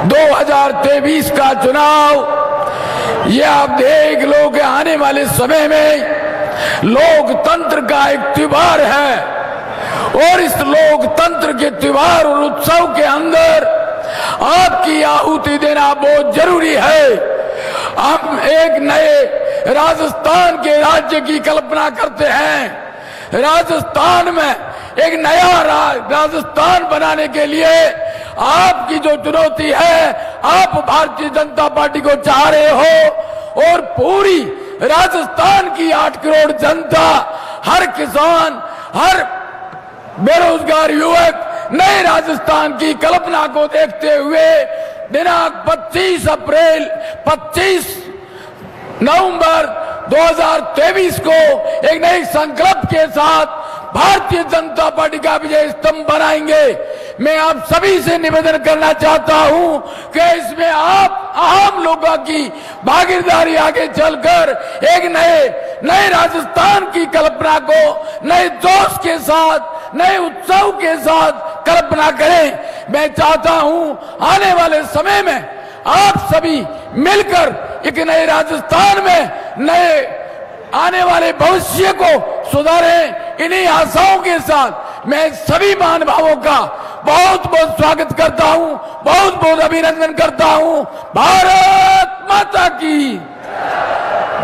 2023 का चुनाव ये आप देख लो कि आने वाले समय में लोकतंत्र का एक त्योहार है और इस लोकतंत्र के त्योहार और उत्सव के अंदर आपकी आहुति देना बहुत जरूरी है। हम एक नए राजस्थान के राज्य की कल्पना करते हैं। राजस्थान में एक नया राजस्थान बनाने के लिए आपकी जो चुनौती है, आप भारतीय जनता पार्टी को चाह रहे हो और पूरी राजस्थान की 8 करोड़ जनता, हर किसान, हर बेरोजगार युवक नए राजस्थान की कल्पना को देखते हुए दिनांक 25 नवंबर 2023 को एक नए संकल्प के साथ भारतीय जनता पार्टी का विजय स्तंभ बनाएंगे। मैं आप सभी से निवेदन करना चाहता हूं कि इसमें आप आम लोगों की भागीदारी आगे चलकर एक नए राजस्थान की कल्पना को नए जोश के साथ, नए उत्सव के साथ कल्पना करें। मैं चाहता हूं आने वाले समय में आप सभी मिलकर एक नए राजस्थान में नए आने वाले भविष्य को सुधारें। इन्हीं आशाओं के साथ मैं सभी महानुभावों का बहुत बहुत स्वागत करता हूं, बहुत बहुत अभिनंदन करता हूं। भारत माता की,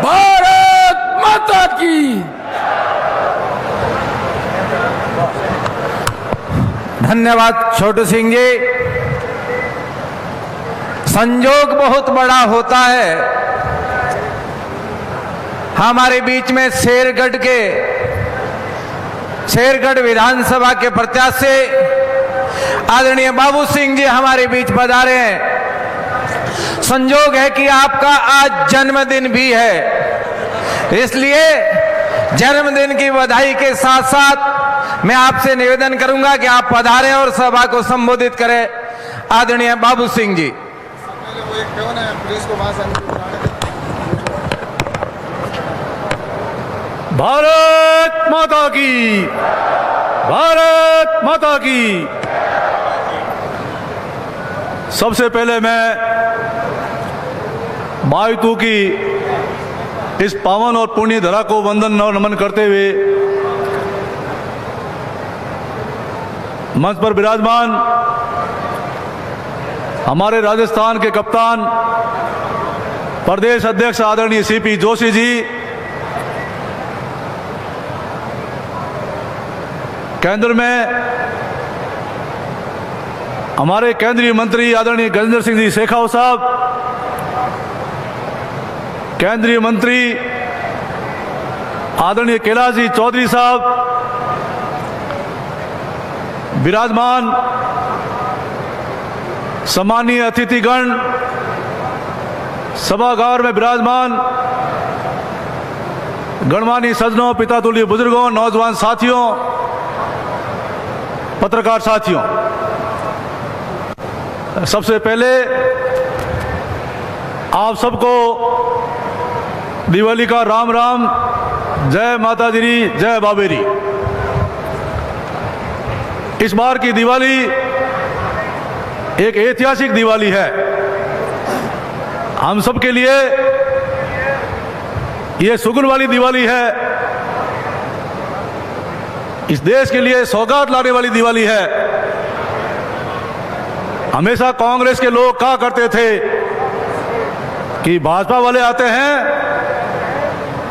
भारत माता की। धन्यवाद छोटू सिंह जी। संयोग बहुत बड़ा होता है, हमारे बीच में शेरगढ़ विधानसभा के प्रत्याशी आदरणीय बाबू सिंह जी हमारे बीच पधारे हैं। संयोग है कि आपका आज जन्मदिन भी है, इसलिए जन्मदिन की बधाई के साथ साथ मैं आपसे निवेदन करूंगा कि आप पधारें और सभा को संबोधित करें। आदरणीय बाबू सिंह जी। भारत माता की, भारत माता की। सबसे पहले मैं मायतू की इस पावन और पुण्य धरा को वंदन और नमन करते हुए मंच पर विराजमान हमारे राजस्थान के कप्तान प्रदेश अध्यक्ष आदरणीय सीपी जोशी जी, केंद्र में हमारे केंद्रीय मंत्री आदरणीय गजेंद्र सिंह जी शेखावत साहब, केंद्रीय मंत्री आदरणीय कैलाश जी चौधरी साहब, विराजमान सम्मानीय अतिथिगण, सभागार में विराजमान गणमान्य सज्जनों, पिता तुल्य बुजुर्गों, नौजवान साथियों, पत्रकार साथियों, सबसे पहले आप सबको दिवाली का राम राम, जय माता दी, जय बाबेरी। इस बार की दिवाली एक ऐतिहासिक दिवाली है। हम सब के लिए यह सुगुन वाली दिवाली है, इस देश के लिए सौगात लाने वाली दिवाली है। हमेशा कांग्रेस के लोग कहा करते थे कि भाजपा वाले आते हैं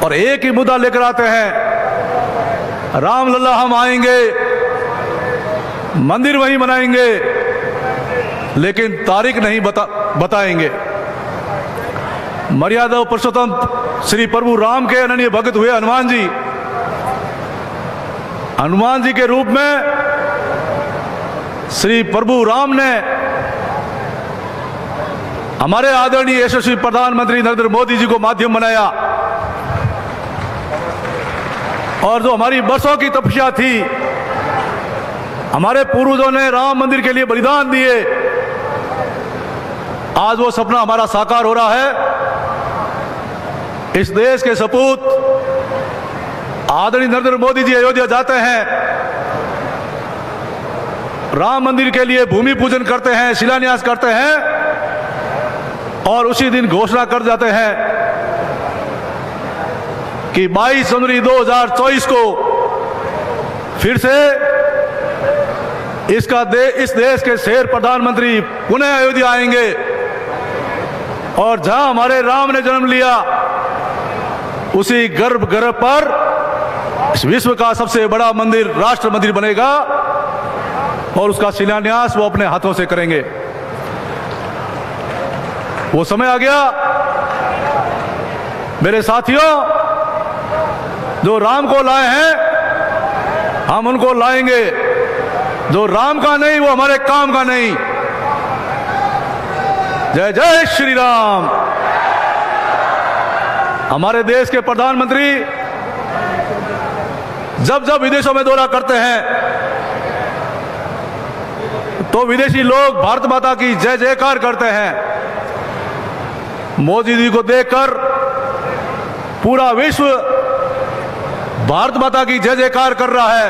और एक ही मुद्दा लेकर आते हैं, राम लल्ला हम आएंगे, मंदिर वहीं बनाएंगे, लेकिन तारीख नहीं बताएंगे। मर्यादा पुरुषोत्तम श्री प्रभु राम के अनन्य भक्त हुए हनुमान जी के रूप में श्री प्रभु राम ने हमारे आदरणीय यशस्वी प्रधानमंत्री नरेंद्र मोदी जी को माध्यम बनाया, और जो हमारी बरसों की तपस्या थी, हमारे पूर्वजों ने राम मंदिर के लिए बलिदान दिए, आज वो सपना हमारा साकार हो रहा है। इस देश के सपूत आदरणीय नरेंद्र मोदी जी अयोध्या जाते हैं, राम मंदिर के लिए भूमि पूजन करते हैं, शिलान्यास करते हैं, और उसी दिन घोषणा कर जाते हैं कि 22 जनवरी 2024 को फिर से इस देश के शेर प्रधानमंत्री पुनः अयोध्या आएंगे, और जहां हमारे राम ने जन्म लिया उसी गर्भगृह पर इस विश्व का सबसे बड़ा मंदिर, राष्ट्र मंदिर बनेगा, और उसका शिलान्यास वो अपने हाथों से करेंगे। वो समय आ गया मेरे साथियों, जो राम को लाए हैं हम उनको लाएंगे, जो राम का नहीं वो हमारे काम का नहीं। जय जय श्री राम। हमारे देश के प्रधानमंत्री जब जब विदेशों में दौरा करते हैं तो विदेशी लोग भारत माता की जय जयकार करते हैं। मोदी जी को देखकर पूरा विश्व भारत माता की जय जयकार कर रहा है।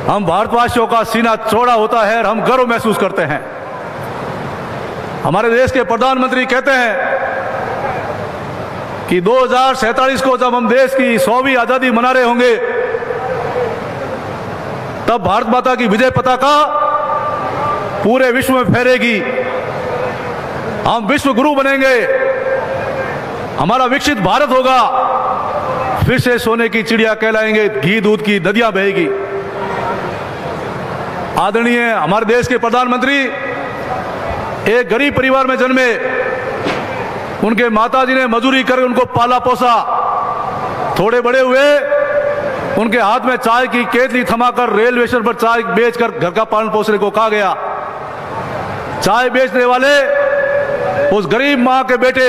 हम भारतवासियों का सीना चौड़ा होता है और हम गर्व महसूस करते हैं। हमारे देश के प्रधानमंत्री कहते हैं कि 2047 को जब हम देश की 100वीं आजादी मना रहे होंगे तब भारत माता की विजय पताका पूरे विश्व में फहरेगी। हम विश्व गुरु बनेंगे। हमारा विकसित भारत होगा। फिर से सोने की चिड़िया कहलाएंगे, घी दूध की नदियां बहेगी। आदरणीय हमारे देश के प्रधानमंत्री एक गरीब परिवार में जन्मे। उनके माताजी ने मजदूरी कर उनको पाला पोसा। थोड़े बड़े हुए, उनके हाथ में चाय की केतली थमाकर रेलवे स्टेशन पर चाय बेचकर घर का पालन पोषण को कहा गया। चाय बेचने वाले उस गरीब मां के बेटे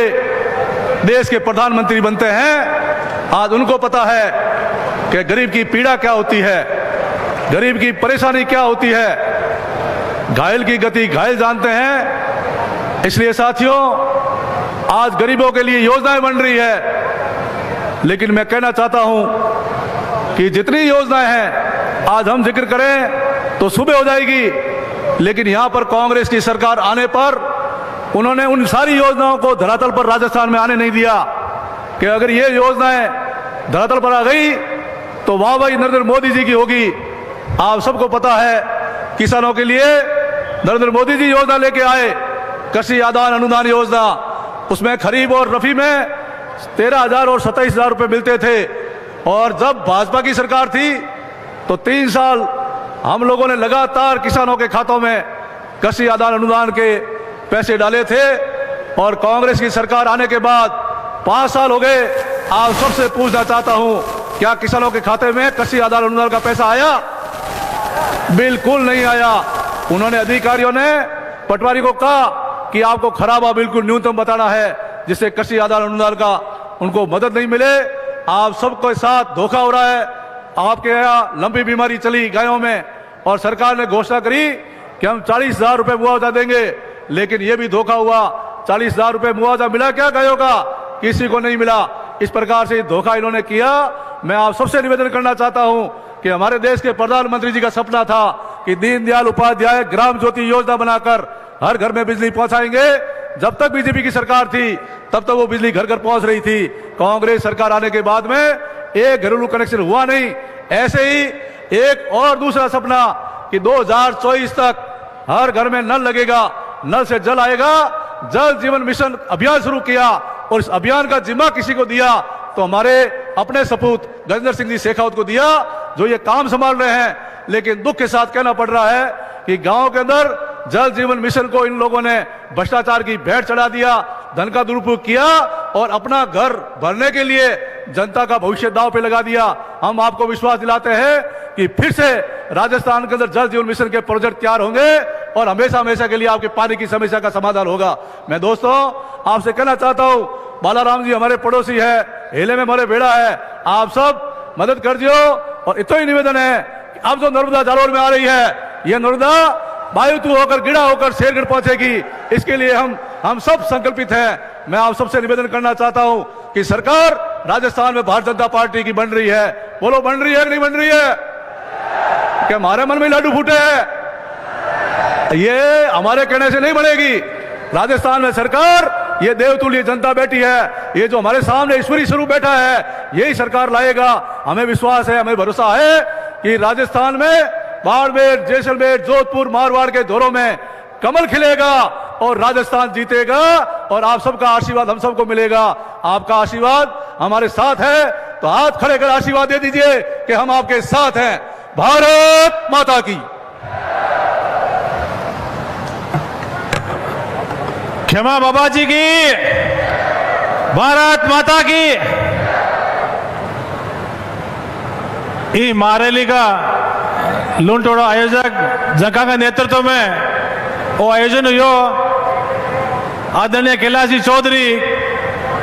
देश के प्रधानमंत्री बनते हैं। आज उनको पता है कि गरीब की पीड़ा क्या होती है, गरीब की परेशानी क्या होती है। घायल की गति घायल जानते हैं। इसलिए साथियों, आज गरीबों के लिए योजनाएं बन रही है। लेकिन मैं कहना चाहता हूं कि जितनी योजनाएं हैं आज हम जिक्र करें तो सुबह हो जाएगी। लेकिन यहां पर कांग्रेस की सरकार आने पर उन्होंने उन सारी योजनाओं को धरातल पर राजस्थान में आने नहीं दिया कि अगर ये योजनाएं धरातल पर आ गई तो वाह भाई नरेंद्र मोदी जी की होगी। आप सबको पता है किसानों के लिए नरेंद्र मोदी जी योजना लेके आए, कृषि आदान अनुदान योजना। उसमें खरीफ और रफी में 13,000 और 27,000 रुपए मिलते थे। और जब भाजपा की सरकार थी तो 3 साल हम लोगों ने लगातार किसानों के खातों में कृषि आदान अनुदान के पैसे डाले थे। और कांग्रेस की सरकार आने के बाद 5 साल हो गए। आप सबसे पूछना चाहता हूं, क्या किसानों के खाते में कृषि आदान अनुदान का पैसा आया? बिल्कुल नहीं आया। उन्होंने अधिकारियों ने पटवारी को कहा कि आपको खराबा बिल्कुल न्यूनतम बताना है जिससे कृषि आदान अनुदान का उनको मदद नहीं मिले। आप सबके साथ धोखा हो रहा है। आपके यहाँ लंबी बीमारी चली गायों में और सरकार ने घोषणा करी कि हम 40,000 रुपए मुआवजा देंगे, लेकिन यह भी धोखा हुआ। 40,000 रुपए मुआवजा मिला क्या गायों का? किसी को नहीं मिला। इस प्रकार से धोखा इन्होंने किया। मैं आप सबसे निवेदन करना चाहता हूं कि हमारे देश के प्रधानमंत्री जी का सपना था कि दीनदयाल उपाध्याय ग्राम ज्योति योजना बनाकर हर घर में बिजली पहुंचाएंगे। जब तक बीजेपी की सरकार थी तब तक वो बिजली घर घर पहुंच रही थी। कांग्रेस सरकार आने के बाद में एक घरेलू कनेक्शन हुआ नहीं। ऐसे ही एक और दूसरा सपना कि 2024 तक हर घर में नल लगेगा, नल से जल आएगा। जल जीवन मिशन अभियान शुरू किया और इस अभियान का जिम्मा किसी को दिया तो हमारे अपने सपूत गजेंद्र सिंह जी शेखावत को दिया, जो ये काम संभाल रहे हैं। लेकिन दुख के साथ कहना पड़ रहा है कि गांव के अंदर जल जीवन मिशन को इन लोगों ने भ्रष्टाचार की भेंट चढ़ा दिया, धन का दुरुपयोग किया और अपना घर भरने के लिए जनता का भविष्य दांव पे लगा दिया। हम आपको विश्वास दिलाते हैं कि फिर से राजस्थान के अंदर जल जीवन मिशन के प्रोजेक्ट तैयार होंगे और हमेशा हमेशा के लिए आपके पानी की समस्या का समाधान होगा। मैं दोस्तों आपसे कहना चाहता हूं, बालाराम जी हमारे पड़ोसी है, हेले में हमारे बेड़ा है, आप सब मदद कर दियो। और इतना ही निवेदन है कि अब जो नर्मदा जालोर में आ रही है, यह नर्मदा वायुतु होकर गिड़ा होकर शेरगढ़ पहुंचेगी। इसके लिए हम सब संकल्पित हैं। मैं आप सबसे निवेदन करना चाहता हूं कि सरकार राजस्थान में भारतीय जनता पार्टी की बन रही है। बोलो, बन रही है कि नहीं बन रही है? क्या हमारे मन में लाडू फूटे हैं? ये हमारे कहने से नहीं बनेगी। राजस्थान में सरकार, ये देवतुल्य जनता बैठी है, ये जो हमारे सामने ईश्वरी स्वरूप बैठा है, यही सरकार लाएगा। हमें विश्वास है, हमें भरोसा है कि राजस्थान में बाड़मेर, जैसलमेर, जोधपुर, मारवाड़ के दौरों में कमल खिलेगा और राजस्थान जीतेगा। और आप सबका आशीर्वाद हम सबको मिलेगा। आपका आशीर्वाद हमारे साथ है तो हाथ खड़े कर आशीर्वाद दे दीजिए कि हम आपके साथ हैं। भारत माता की। क्षमा बाबा जी की। भारत माता की। ई मारेली का लूंटोड़ो आयोजक जका का नेतृत्व में वो आयोजन हुयो आदरणीय कैलाश चौधरी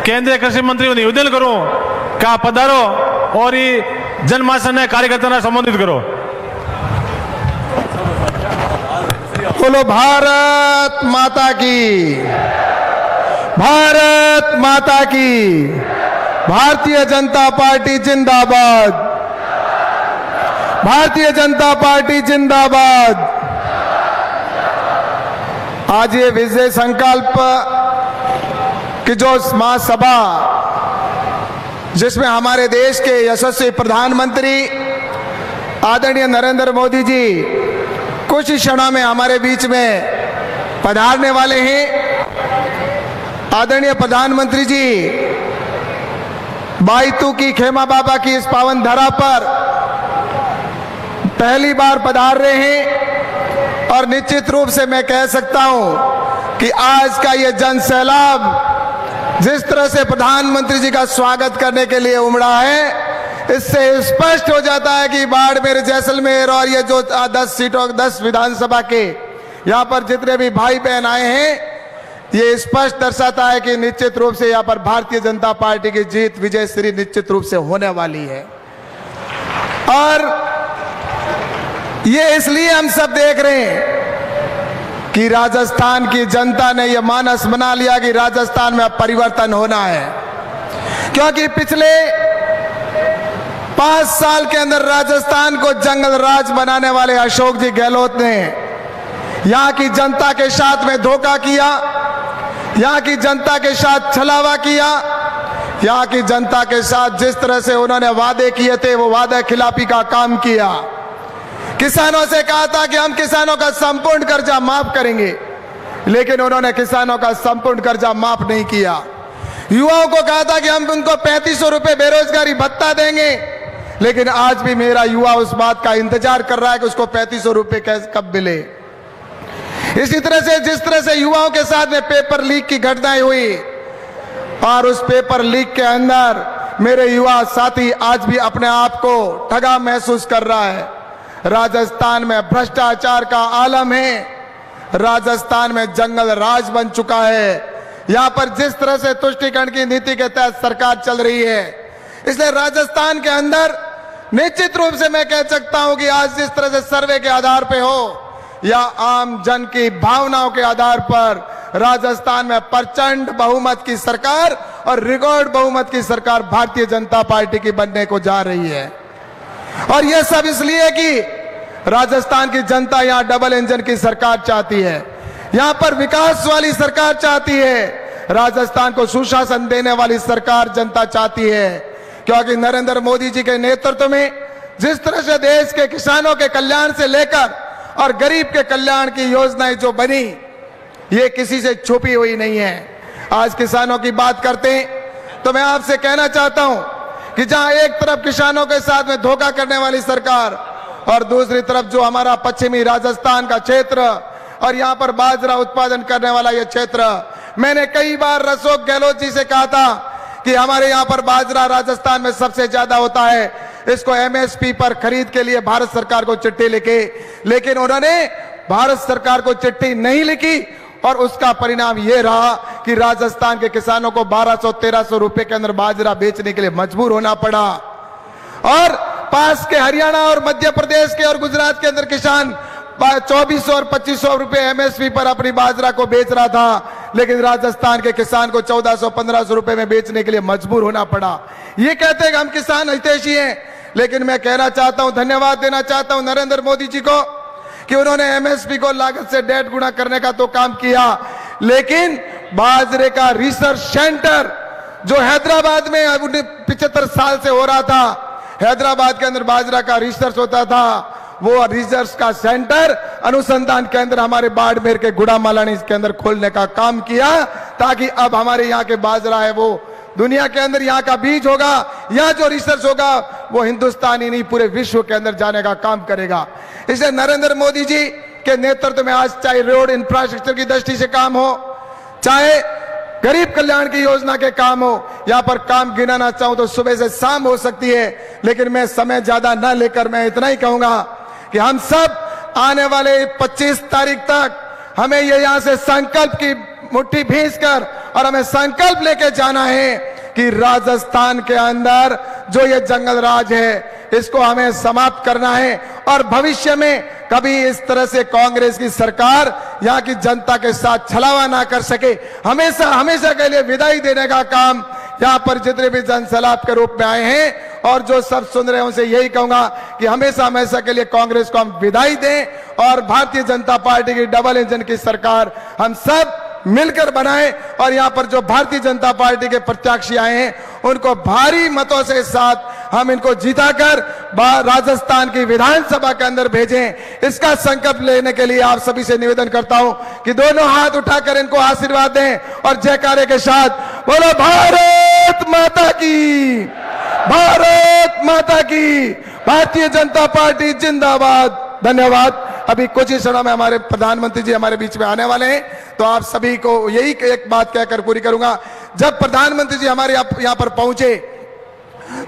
केंद्रीय कृषि मंत्री निवेदन करूं का पधारो और ये जनमासन कार्यकर्ता संबोधित करो। बोलो भारत माता की, भारत माता की। भारतीय जनता पार्टी जिंदाबाद, भारतीय जनता पार्टी जिंदाबाद। आज ये विजय संकल्प की जो महासभा, जिसमें हमारे देश के यशस्वी प्रधानमंत्री आदरणीय नरेंद्र मोदी जी कुछ ही क्षणों में हमारे बीच में पधारने वाले हैं। आदरणीय प्रधानमंत्री जी बाईतू की खेमा बाबा की इस पावन धरा पर पहली बार पधार रहे हैं और निश्चित रूप से मैं कह सकता हूं कि आज का ये जन सैलाब जिस तरह से प्रधानमंत्री जी का स्वागत करने के लिए उमड़ा है, इससे स्पष्ट हो जाता है कि बाड़मेर, जैसलमेर और ये जो 10 सीटों 10 विधानसभा के यहाँ पर जितने भी भाई बहन आए हैं, ये स्पष्ट दर्शाता है कि निश्चित रूप से यहाँ पर भारतीय जनता पार्टी की जीत, विजय श्री निश्चित रूप से होने वाली है। और ये इसलिए हम सब देख रहे हैं कि राजस्थान की जनता ने यह मानस बना लिया कि राजस्थान में अब परिवर्तन होना है, क्योंकि पिछले 5 साल के अंदर राजस्थान को जंगल राज बनाने वाले अशोक जी गहलोत ने यहां की जनता के साथ में धोखा किया, यहां की जनता के साथ छलावा किया, यहां की जनता के साथ जिस तरह से उन्होंने वादे किए थे वो वादे खिलाफी का काम किया। किसानों से कहा था कि हम किसानों का संपूर्ण कर्जा माफ करेंगे, लेकिन उन्होंने किसानों का संपूर्ण कर्जा माफ नहीं किया। युवाओं को कहा था कि हम उनको 3500 रुपए बेरोजगारी भत्ता देंगे, लेकिन आज भी मेरा युवा उस बात का इंतजार कर रहा है कि उसको 3500 रुपए कब मिले। इसी तरह से जिस तरह से युवाओं के साथ में पेपर लीक की घटनाएं हुई और उस पेपर लीक के अंदर मेरे युवा साथी आज भी अपने आप को ठगा महसूस कर रहा है। राजस्थान में भ्रष्टाचार का आलम है, राजस्थान में जंगल राज बन चुका है। यहां पर जिस तरह से तुष्टीकरण की नीति के तहत सरकार चल रही है, इसलिए राजस्थान के अंदर निश्चित रूप से मैं कह सकता हूं कि आज जिस तरह से सर्वे के आधार पे हो या आम जन की भावनाओं के आधार पर राजस्थान में प्रचंड बहुमत की सरकार और रिकॉर्ड बहुमत की सरकार भारतीय जनता पार्टी की बनने को जा रही है। और यह सब इसलिए कि राजस्थान की जनता यहां डबल इंजन की सरकार चाहती है, यहां पर विकास वाली सरकार चाहती है, राजस्थान को सुशासन देने वाली सरकार जनता चाहती है, क्योंकि नरेंद्र मोदी जी के नेतृत्व में जिस तरह से देश के किसानों के कल्याण से लेकर और गरीब के कल्याण की योजनाएं जो बनी, ये किसी से छुपी हुई नहीं है। आज किसानों की बात करते हैं तो मैं आपसे कहना चाहता हूं कि जहां एक तरफ किसानों के साथ में धोखा करने वाली सरकार और दूसरी तरफ जो हमारा पश्चिमी राजस्थान का क्षेत्र और यहां पर बाजरा उत्पादन करने वाला यह क्षेत्र, मैंने कई बार अशोक गहलोत जी से कहा था कि हमारे यहां पर बाजरा राजस्थान में सबसे ज्यादा होता है, इसको एमएसपी पर खरीद के लिए भारत सरकार को चिट्ठी लिखी, लेकिन उन्होंने भारत सरकार को चिट्ठी नहीं लिखी और उसका परिणाम यह रहा कि राजस्थान के किसानों को 1200-1300 रुपए के अंदर बाजरा बेचने के लिए मजबूर होना पड़ा। और पास के हरियाणा और मध्य प्रदेश के और गुजरात के अंदर किसान 2400 और 2500 रुपए एमएसपी पर अपनी बाजरा को बेच रहा था, लेकिन राजस्थान के किसान को 1400-1500 रुपए में बेचने के लिए मजबूर होना पड़ा। ये कहते हैं कि हम किसान हितैषी हैं, लेकिन मैं कहना चाहता हूं, धन्यवाद देना चाहता हूं नरेंद्र मोदी जी को कि उन्होंने एमएसपी को लागत से 1.5 गुना करने का तो काम किया, लेकिन बाजरे का रिसर्च सेंटर जो हैदराबाद में 75 साल से हो रहा था, हैदराबाद के अंदर बाजरा का रिसर्च होता था, वो रिसर्च का सेंटर अनुसंधान केंद्र हमारे बाड़मेर के गुड़ामालानी के अंदर खोलने का काम किया, ताकि अब हमारे यहाँ के बाजरा है वो दुनिया के अंदर यहाँ का बीज होगा, यहाँ जो रिसर्च होगा वो हिंदुस्तान ही नहीं पूरे विश्व के अंदर जाने का काम करेगा। इसलिए नरेंद्र मोदी जी के नेतृत्व में आज चाहे रोड इंफ्रास्ट्रक्चर की दृष्टि से काम हो, चाहे गरीब कल्याण की योजना के काम हो, यहाँ पर काम गिनाना चाहूं तो सुबह से शाम हो सकती है, लेकिन मैं समय ज्यादा न लेकर मैं इतना ही कहूंगा कि हम सब आने वाले 25 तारीख तक हमें ये यहाँ से संकल्प की मुट्ठी भींच कर और हमें संकल्प लेके जाना है कि राजस्थान के अंदर जो ये जंगल राज है इसको हमें समाप्त करना है और भविष्य में कभी इस तरह से कांग्रेस की सरकार यहाँ की जनता के साथ छलावा ना कर सके। हमेशा हमेशा के लिए विदाई देने का काम यहाँ पर जितने भी जनसैलाब के रूप में आए हैं और जो सब सुन रहे हैं उनसे यही कहूंगा कि हमेशा हमेशा के लिए कांग्रेस को हम विदाई दें और भारतीय जनता पार्टी की डबल इंजन की सरकार हम सब मिलकर बनाएं और यहाँ पर जो भारतीय जनता पार्टी के प्रत्याशी आए हैं उनको भारी मतों से साथ हम इनको जिताकर राजस्थान की विधानसभा के अंदर भेजें। इसका संकल्प लेने के लिए आप सभी से निवेदन करता हूं कि दोनों हाथ उठाकर इनको आशीर्वाद दें और जयकारे के साथ बोलो भारत माता की, भारत माता की, भारतीय जनता पार्टी जिंदाबाद। धन्यवाद। अभी कुछ ही क्षणों में हमारे प्रधानमंत्री जी हमारे बीच में आने वाले हैं, तो आप सभी को यही एक बात कहकर पूरी करूंगा। जब प्रधानमंत्री जी हमारे यहाँ पर पहुंचे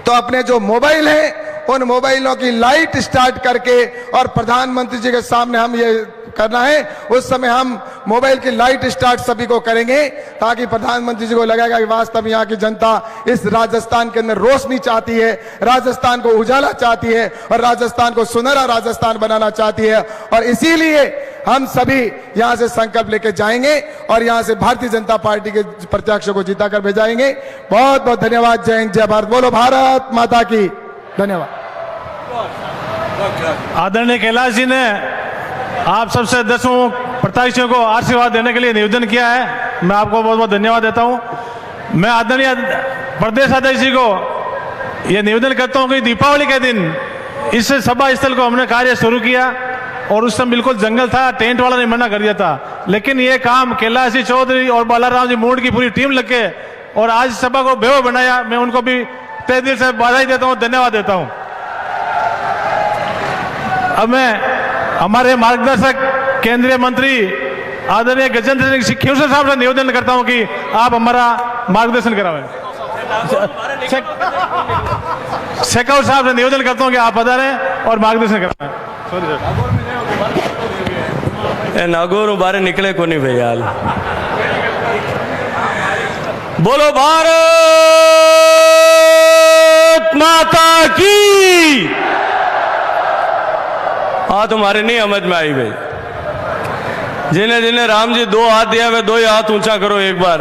तो अपने जो मोबाइल है उन मोबाइलों की लाइट स्टार्ट करके और प्रधानमंत्री जी के सामने हम ये करना है, उस समय हम मोबाइल की लाइट स्टार्ट सभी को करेंगे ताकि प्रधानमंत्री जी को लगेगा कि वास्तव में यहाँ की जनता इस राजस्थान के अंदर रोशनी चाहती है, राजस्थान को उजाला चाहती है और राजस्थान को सुनहरा राजस्थान बनाना चाहती है। और इसीलिए हम सभी यहाँ से संकल्प लेके जाएंगे और यहाँ से भारतीय जनता पार्टी के प्रत्याशियों को जिताकर भेजाएंगे। बहुत बहुत धन्यवाद। जय हिंद, जय भारत। बोलो भारत माता की। धन्यवाद। आदरणीय कैलाश जी ने आप सबसे 10 प्रत्याशियों को आशीर्वाद देने के लिए निवेदन किया है। मैं आपको बहुत बहुत धन्यवाद देता हूं। मैं आदरणीय प्रदेश अध्यक्ष जी को यह निवेदन करता हूं कि दीपावली के दिन इस सभा स्थल को हमने कार्य शुरू किया और उस समय बिल्कुल जंगल था, टेंट वाला ने मना कर दिया था, लेकिन ये काम कैलाश जी चौधरी और बालाराम जी मूड की पूरी टीम लग के और आज सभा को बेव बनाया। मैं उनको भी तहे दिल से बधाई देता हूं, धन्यवाद देता हूं। अब मैं हमारे मार्गदर्शक केंद्रीय मंत्री आदरणीय गजेंद्र सिंह खींवसर साहब से निवेदन करता हूं कि आप हमारा मार्गदर्शन करावें। शेखावत साहब से निवेदन करता हूं कि आप पधारें और मार्गदर्शन करावें। नागौर बाहर निकले को नहीं भैया। बोलो भारत माता की। हाँ, तुम्हारे नहीं समझ में आई भाई। जिन्हें जिन्हें राम जी 2 हाथ दिया वे 2 ही हाथ ऊंचा करो एक बार।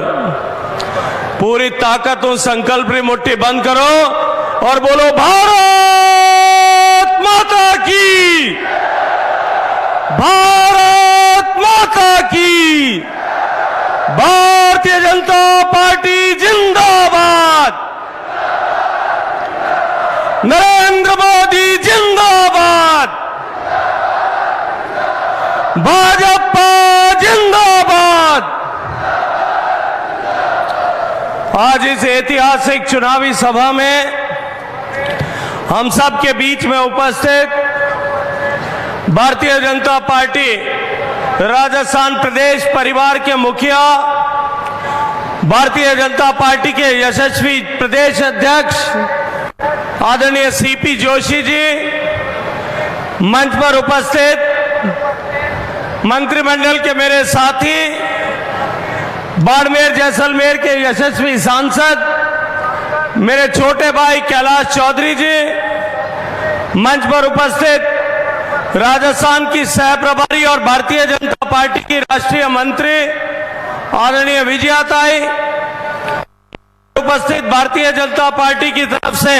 पूरी ताकत उन संकल्प की मुट्ठी बंद करो और बोलो भारत माता की, भारत माता की, भारतीय जनता पार्टी जिंदाबाद, नरेंद्र मोदी जिंदाबाद, भाजपा जिंदाबाद। आज इस ऐतिहासिक चुनावी सभा में हम सब के बीच में उपस्थित भारतीय जनता पार्टी राजस्थान प्रदेश परिवार के मुखिया, भारतीय जनता पार्टी के यशस्वी प्रदेश अध्यक्ष आदरणीय सीपी जोशी जी, मंच पर उपस्थित मंत्रिमंडल के मेरे साथी, बाड़मेर जैसलमेर के यशस्वी सांसद मेरे छोटे भाई कैलाश चौधरी जी, मंच पर उपस्थित राजस्थान की सह प्रभारी और भारतीय जनता पार्टी की राष्ट्रीय मंत्री आदरणीय विजयाताई, उपस्थित भारतीय जनता पार्टी की तरफ से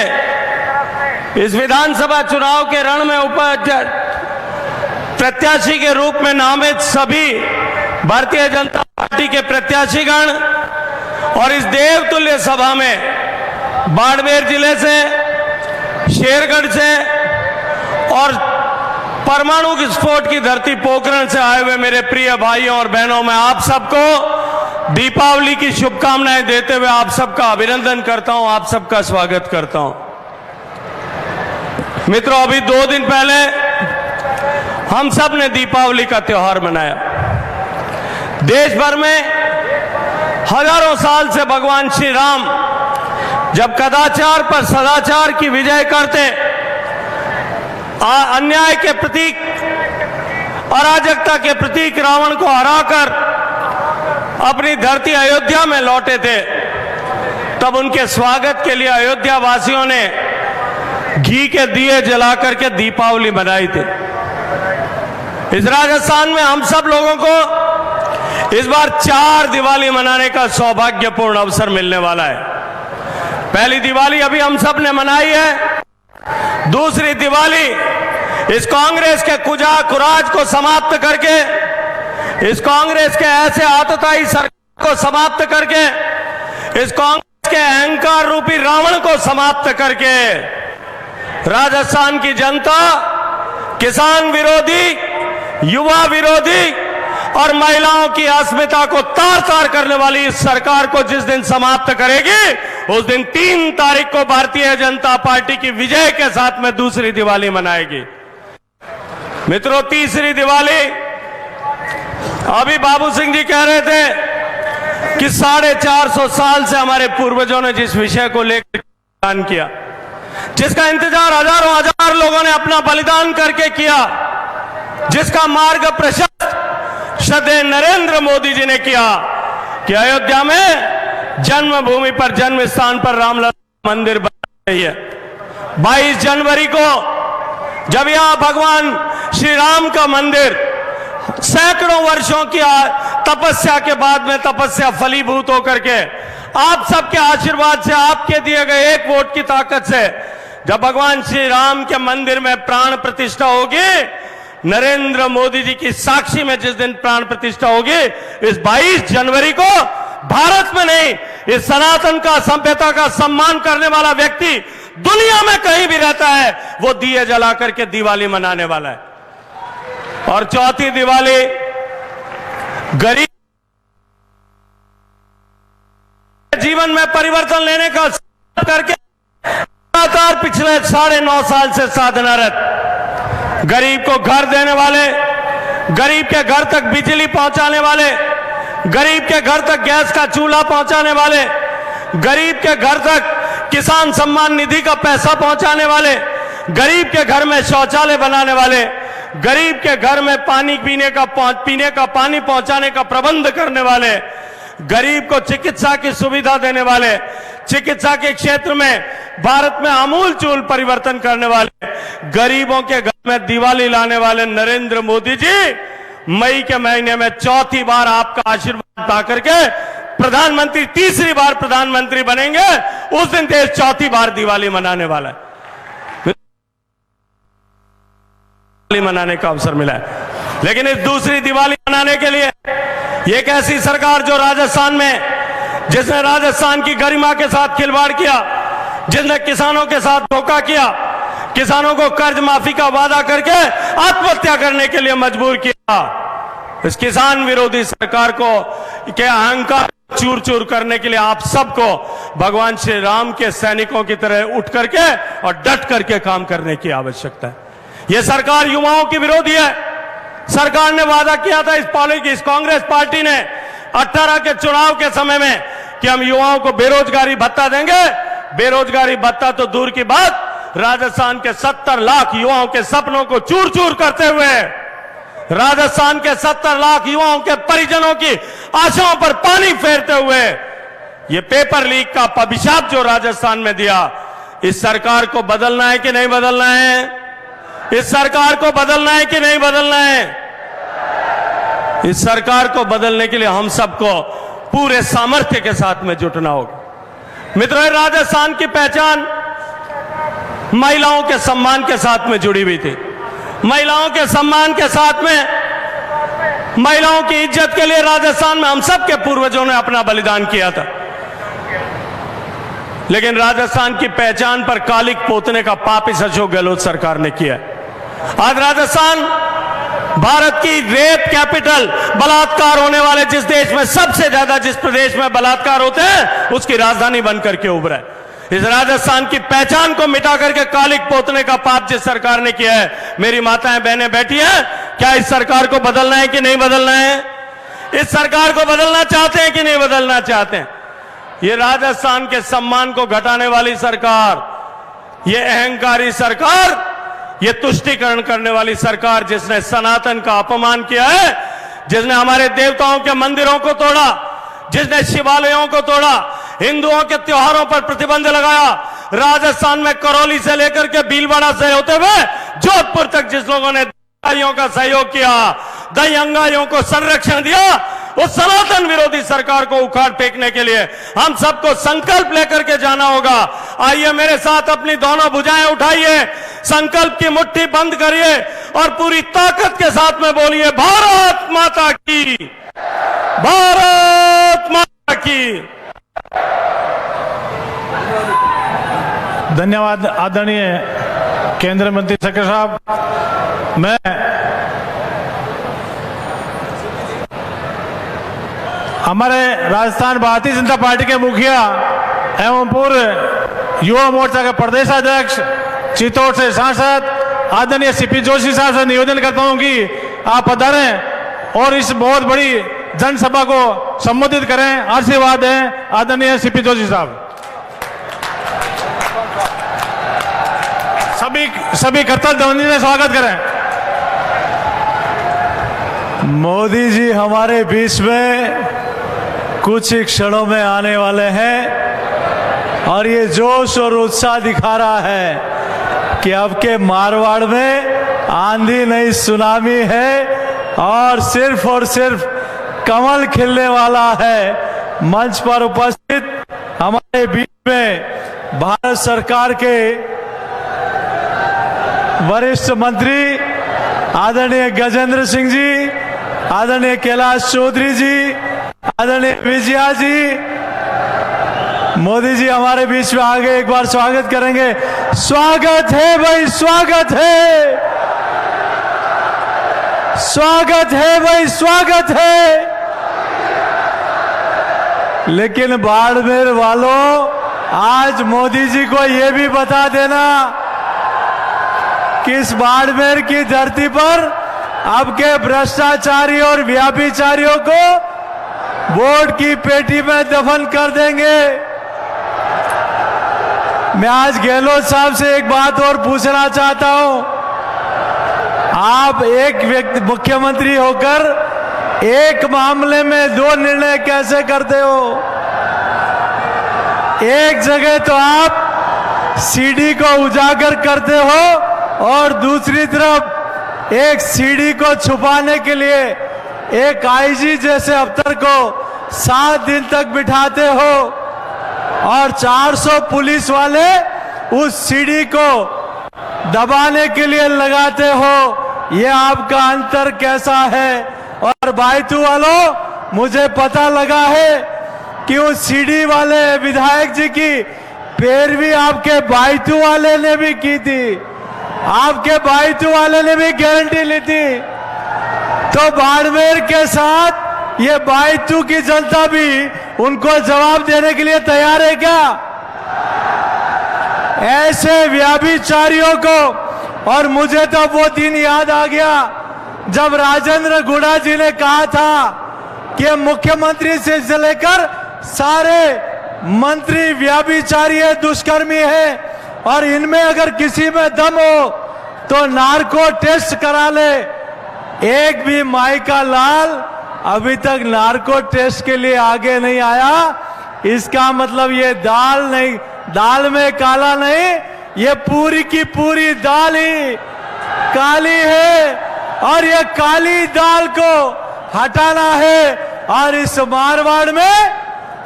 इस विधानसभा चुनाव के रण में प्रत्याशी के रूप में नामित सभी भारतीय जनता पार्टी के प्रत्याशीगण और इस देवतुल्य सभा में बाड़मेर जिले से, शेरगढ़ से और परमाणु विस्फोट की धरती पोखरण से आए हुए मेरे प्रिय भाइयों और बहनों, मैं आप सबको दीपावली की शुभकामनाएं देते हुए आप सबका अभिनंदन करता हूं, आप सबका स्वागत करता हूं। मित्रों, अभी 2 दिन पहले हम सब ने दीपावली का त्योहार मनाया। देश भर में हजारों साल से भगवान श्री राम जब कदाचार पर सदाचार की विजय करते, अन्याय के प्रतीक, अराजकता के प्रतीक रावण को हराकर अपनी धरती अयोध्या में लौटे थे, तब उनके स्वागत के लिए अयोध्या वासियों ने घी के दिए जला करके दीपावली मनाई थी। इस राजस्थान में हम सब लोगों को इस बार 4 दिवाली मनाने का सौभाग्यपूर्ण अवसर मिलने वाला है। पहली दिवाली अभी हम सब ने मनाई है, दूसरी दिवाली इस कांग्रेस के कुजा कुराज को समाप्त करके, इस कांग्रेस के ऐसे आतताई सरकार को समाप्त करके, इस कांग्रेस के अहंकार रूपी रावण को समाप्त करके राजस्थान की जनता किसान विरोधी, युवा विरोधी और महिलाओं की अस्मिता को तार तार करने वाली इस सरकार को जिस दिन समाप्त करेगी, उस दिन 3 तारीख को भारतीय जनता पार्टी की विजय के साथ में दूसरी दिवाली मनाएगी। मित्रों, तीसरी दिवाली, अभी बाबू सिंह जी कह रहे थे कि 450 साल से हमारे पूर्वजों ने जिस विषय को लेकर बलिदान किया, जिसका इंतजार हजारों हजार लोगों ने अपना बलिदान करके किया, जिसका मार्ग प्रशस्त श्रद्धेय नरेंद्र मोदी जी ने किया कि अयोध्या में जन्मभूमि पर, जन्म स्थान पर रामलला मंदिर बन रही है। 22 जनवरी को जब यहां भगवान श्री राम का मंदिर सैकड़ों वर्षों की तपस्या के बाद में तपस्या फलीभूत होकर के आप सबके आशीर्वाद से, आपके दिए गए 1 वोट की ताकत से जब भगवान श्री राम के मंदिर में प्राण प्रतिष्ठा होगी, नरेंद्र मोदी जी की साक्षी में जिस दिन प्राण प्रतिष्ठा होगी, इस 22 जनवरी को भारत में नहीं, इस सनातन का, सभ्यता का सम्मान करने वाला व्यक्ति दुनिया में कहीं भी रहता है, वो दिए जला करके दिवाली मनाने वाला है। और चौथी दिवाली गरीब जीवन में परिवर्तन लेने का करके लगातार पिछले 9.5 साल से साधनारत, गरीब को घर देने वाले, गरीब के घर तक बिजली पहुंचाने वाले, गरीब के घर तक गैस का चूल्हा पहुंचाने वाले, गरीब के घर तक किसान सम्मान निधि का पैसा पहुंचाने वाले, गरीब के घर में शौचालय बनाने वाले, गरीब के घर में पानी पीने का पानी पहुंचाने का प्रबंध करने वाले, गरीब को चिकित्सा की सुविधा देने वाले, चिकित्सा के क्षेत्र में भारत में आमूलचूल परिवर्तन करने वाले, गरीबों के घर में दिवाली लाने वाले नरेंद्र मोदी जी मई के महीने में चौथी बार आपका आशीर्वाद पा करके प्रधानमंत्री, तीसरी बार प्रधानमंत्री बनेंगे। उस दिन देश चौथी बार दिवाली मनाने वाला है, मनाने का अवसर मिला है। लेकिन इस दूसरी दिवाली मनाने के लिए एक ऐसी सरकार जो राजस्थान में, जिसने राजस्थान की गरिमा के साथ खिलवाड़ किया, जिसने किसानों के साथ धोखा किया, किसानों को कर्ज माफी का वादा करके आत्महत्या करने के लिए मजबूर किया, इस किसान विरोधी सरकार को के अहंकार चूर चूर करने के लिए आप सबको भगवान श्री राम के सैनिकों की तरह उठ करके और डट करके काम करने की आवश्यकता है। यह सरकार युवाओं की विरोधी है। सरकार ने वादा किया था, इस कांग्रेस पार्टी ने 18 के चुनाव के समय में कि हम युवाओं को बेरोजगारी भत्ता देंगे। बेरोजगारी भत्ता तो दूर की बात, राजस्थान के 70 लाख युवाओं के सपनों को चूर चूर करते हुए, राजस्थान के 70 लाख युवाओं के परिजनों की आशाओं पर पानी फेरते हुए ये पेपर लीक का अभिशाप जो राजस्थान में दिया, इस सरकार को बदलना है कि नहीं बदलना है? इस सरकार को बदलना है कि नहीं बदलना है? इस सरकार को बदलने के लिए हम सबको पूरे सामर्थ्य के साथ में जुटना होगा। मित्रों, राजस्थान की पहचान महिलाओं के सम्मान के साथ में जुड़ी हुई थी। महिलाओं के सम्मान के साथ में, महिलाओं की इज्जत के लिए राजस्थान में हम सब के पूर्वजों ने अपना बलिदान किया था। लेकिन राजस्थान की पहचान पर कालिक पोतने का पाप इस अशोक गहलोत सरकार ने किया। आज राजस्थान भारत की रेप कैपिटल, बलात्कार होने वाले जिस देश में सबसे ज्यादा, जिस प्रदेश में बलात्कार होते हैं, उसकी राजधानी बनकर के उभरा है। इस राजस्थान की पहचान को मिटा करके कालिक पोतने का पाप जिस सरकार ने किया है, मेरी माताएं बहनें बैठी हैं, क्या इस सरकार को बदलना है कि नहीं बदलना है? इस सरकार को बदलना चाहते हैं कि नहीं बदलना चाहते हैं? ये राजस्थान के सम्मान को घटाने वाली सरकार, ये अहंकारी सरकार, ये तुष्टीकरण करने वाली सरकार, जिसने सनातन का अपमान किया है, जिसने हमारे देवताओं के मंदिरों को तोड़ा, जिसने शिवालयों को तोड़ा, हिंदुओं के त्योहारों पर प्रतिबंध लगाया, राजस्थान में करौली से लेकर के भीलवाड़ा से होते हुए जोधपुर तक जिस लोगों ने दंगाइयों का सहयोग किया, दंगाइयों को संरक्षण दिया, उस सनातन विरोधी सरकार को उखाड़ फेंकने के लिए हम सबको संकल्प लेकर के जाना होगा। आइए मेरे साथ अपनी दोनों भुजाएं उठाइए, संकल्प की मुट्ठी बंद करिए और पूरी ताकत के साथ में बोलिए, भारत माता की, भारत माता की। धन्यवाद आदरणीय केंद्रीय मंत्री शेखर साहब। मैं हमारे राजस्थान भारतीय जनता पार्टी के मुखिया एवं पूर्व युवा मोर्चा के प्रदेश अध्यक्ष चित्तौड़ से सांसद आदरणीय सीपी जोशी साहब से निवेदन करता हूं कि आप पधारें और इस बहुत बड़ी जनसभा को संबोधित करें। आशीर्वाद दें आदरणीय सीपी जोशी साहब। सभी कर्तव्य ध्वनि से स्वागत करें। मोदी जी हमारे बीच में कुछ ही क्षणों में आने वाले हैं और ये जोश और उत्साह दिखा रहा है कि अब के मारवाड़ में आंधी नहीं सुनामी है और सिर्फ कमल खिलने वाला है। मंच पर उपस्थित हमारे बीच में भारत सरकार के वरिष्ठ मंत्री आदरणीय गजेंद्र सिंह जी, आदरणीय कैलाश चौधरी जी, आदरणीय विजया जी, मोदी जी हमारे बीच में आगे एक बार स्वागत करेंगे। स्वागत है भाई, स्वागत है, स्वागत है भाई, स्वागत है। लेकिन बाड़मेर वालों, आज मोदी जी को यह भी बता देना कि इस बाड़मेर की धरती पर अब के भ्रष्टाचारी और व्याभिचारियों को वोट की पेटी में दफन कर देंगे। मैं आज गहलोत साहब से एक बात और पूछना चाहता हूं। आप एक व्यक्ति मुख्यमंत्री होकर एक मामले में दो निर्णय कैसे करते हो? एक जगह तो आप सीडी को उजागर करते हो और दूसरी तरफ एक सीडी को छुपाने के लिए एक आईजी जैसे अफसर को 7 दिन तक बिठाते हो और 400 पुलिस वाले उस सीडी को दबाने के लिए लगाते हो। ये आपका अंतर कैसा है? और बायतू वालों, मुझे पता लगा है कि उस सीडी वाले विधायक जी की पैरवी आपके बायतू वाले ने भी की थी, आपके बायतू वाले ने भी गारंटी ली थी। तो बाड़मेर के साथ ये बायतू की जनता भी उनको जवाब देने के लिए तैयार है क्या? ऐसे व्याभिचारियों को। और मुझे तो वो दिन याद आ गया जब राजेंद्र गुड़ा जी ने कहा था कि मुख्यमंत्री से लेकर सारे मंत्री व्याभिचारी है, दुष्कर्मी है और इनमें अगर किसी में दम हो तो नार्को टेस्ट करा ले। एक भी माई का लाल अभी तक नार्को टेस्ट के लिए आगे नहीं आया। इसका मतलब ये दाल नहीं, दाल में काला नहीं, ये पूरी की पूरी दाल ही काली है और ये काली दाल को हटाना है। और इस मारवाड़ में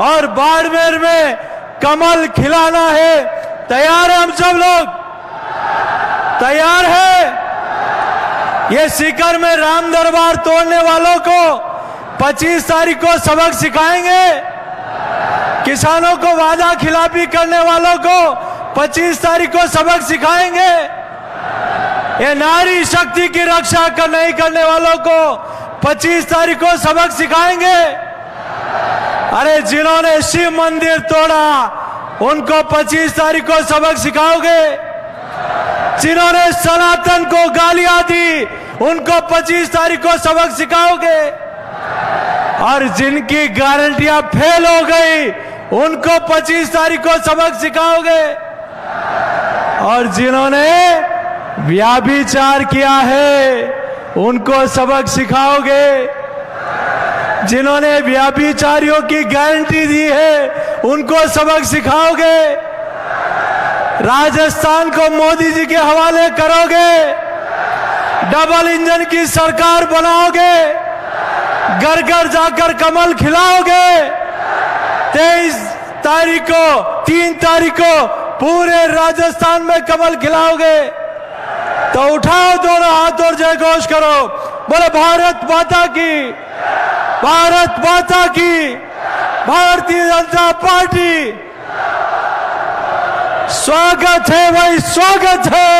और बाड़मेर में कमल खिलाना है। तैयार है हम सब लोग? तैयार है? ये सीकर में राम दरबार तोड़ने वालों को 25 तारीख को सबक सिखाएंगे। किसानों को वादा खिलाफी करने वालों को 25 तारीख को सबक सिखाएंगे। ये नारी शक्ति की रक्षा नहीं करने वालों को 25 तारीख को सबक सिखाएंगे। अरे जिन्होंने शिव मंदिर तोड़ा उनको 25 तारीख को सबक सिखाओगे? जिन्होंने सनातन को गालियां दी उनको 25 तारीख को सबक सिखाओगे? और जिनकी गारंटियां फेल हो गई उनको 25 तारीख को सबक सिखाओगे? और जिन्होंने व्याभिचार किया है उनको सबक सिखाओगे? जिन्होंने व्याभिचारियों की गारंटी दी है उनको सबक सिखाओगे? राजस्थान को मोदी जी के हवाले करोगे? डबल इंजन की सरकार बनाओगे? घर घर जाकर कमल खिलाओगे? 3 तारीख को पूरे राजस्थान में कमल खिलाओगे? तो उठाओ दोनों हाथ और जय घोष करो, बोले भारत माता की, भारत माता की, भारतीय जनता पार्टी। स्वागत है भाई, स्वागत है,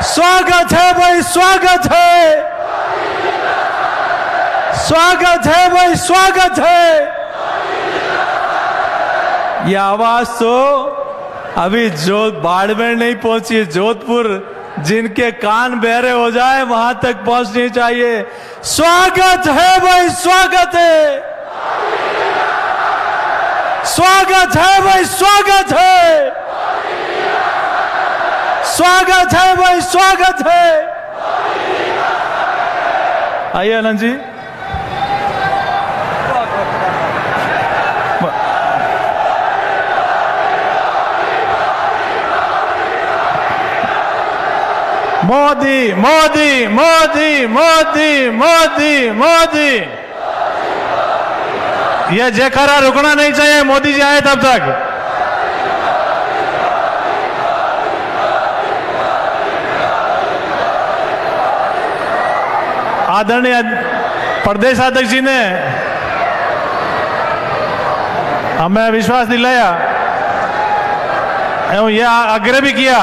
स्वागत है भाई, स्वागत है, स्वागत है भाई, स्वागत है। ये आवाज तो अभी बाड़मेर नहीं पहुंची, जोधपुर, जिनके कान बहरे हो जाए वहां तक पहुंचनी चाहिए। स्वागत है भाई, स्वागत है, स्वागत है भाई, स्वागत है, स्वागत है भाई, स्वागत है। आइए आनंद जी। मोदी मोदी मोदी मोदी मोदी मोदी, यह जयकारा रुकना नहीं चाहिए, मोदी जी आए तब तक। आदरणीय प्रदेश अध्यक्ष जी ने हमें विश्वास दिलाया एवं यह आग्रह भी किया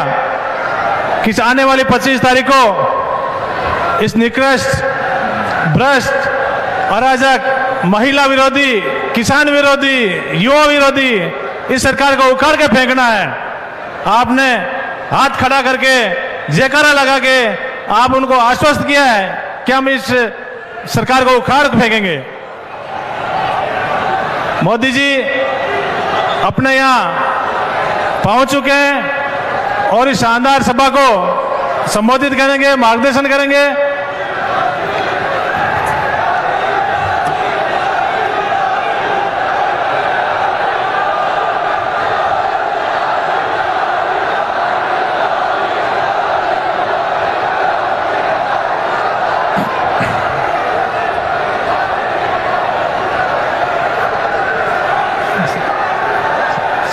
कि आने वाली 25 तारीख को इस निकृष्ट, भ्रष्ट, अराजक, महिला विरोधी, किसान विरोधी, युवा विरोधी इस सरकार को उखाड़ के फेंकना है। आपने हाथ खड़ा करके, जयकारा लगा के आप उनको आश्वस्त किया है कि हम इस सरकार को उखाड़ के फेंकेंगे। मोदी जी अपने यहाँ पहुंच चुके हैं और इस शानदार सभा को संबोधित करेंगे, मार्गदर्शन करेंगे।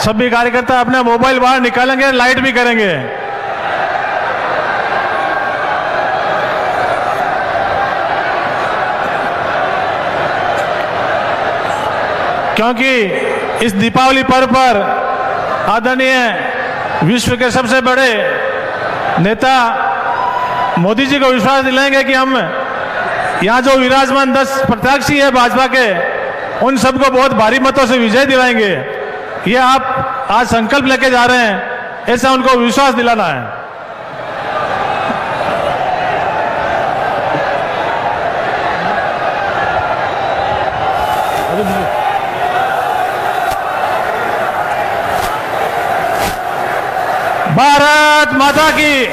सभी कार्यकर्ता अपने मोबाइल बाहर निकालेंगे, लाइट भी करेंगे। क्योंकि इस दीपावली पर्व पर आदरणीय विश्व के सबसे बड़े नेता मोदी जी को विश्वास दिलाएंगे कि हम यहाँ जो विराजमान 10 प्रत्याशी है भाजपा के, उन सबको बहुत भारी मतों से विजय दिलाएंगे। ये आप आज संकल्प लेके जा रहे हैं, ऐसा उनको विश्वास दिलाना है। भारत माता की,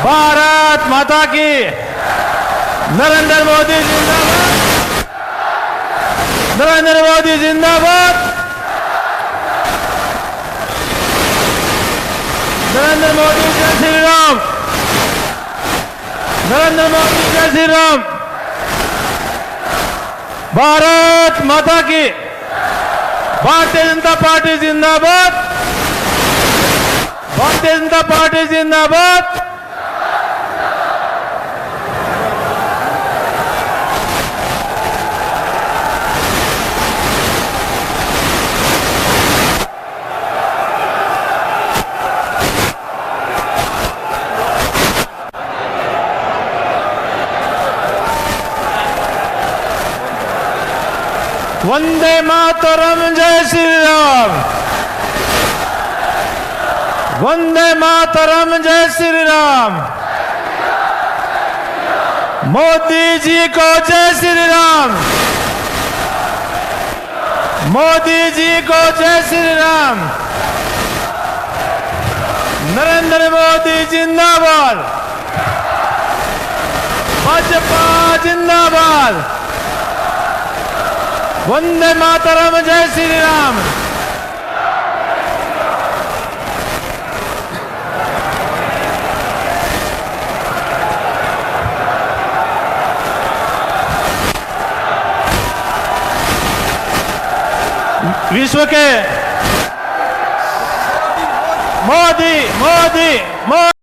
भारत माता की, नरेंद्र मोदी जिंदाबाद, नरेंद्र मोदी जिंदाबाद, नरेंद्र मोदी जय श्री राम, नरेंद्र मोदी जय श्री राम। भारत माता की, भारतीय जनता पार्टी जिंदाबाद, भारतीय जनता पार्टी जिंदाबाद। वंदे मातरम, जय श्री राम, वंदे मातरम, जय श्री राम। मोदी जी को जय श्री राम, मोदी जी को जय श्री राम। नरेंद्र मोदी जिंदाबाद, भाजपा जिंदाबाद। वंदे मातरम, जय श्री राम। विश्व के मोदी मोदी मोदी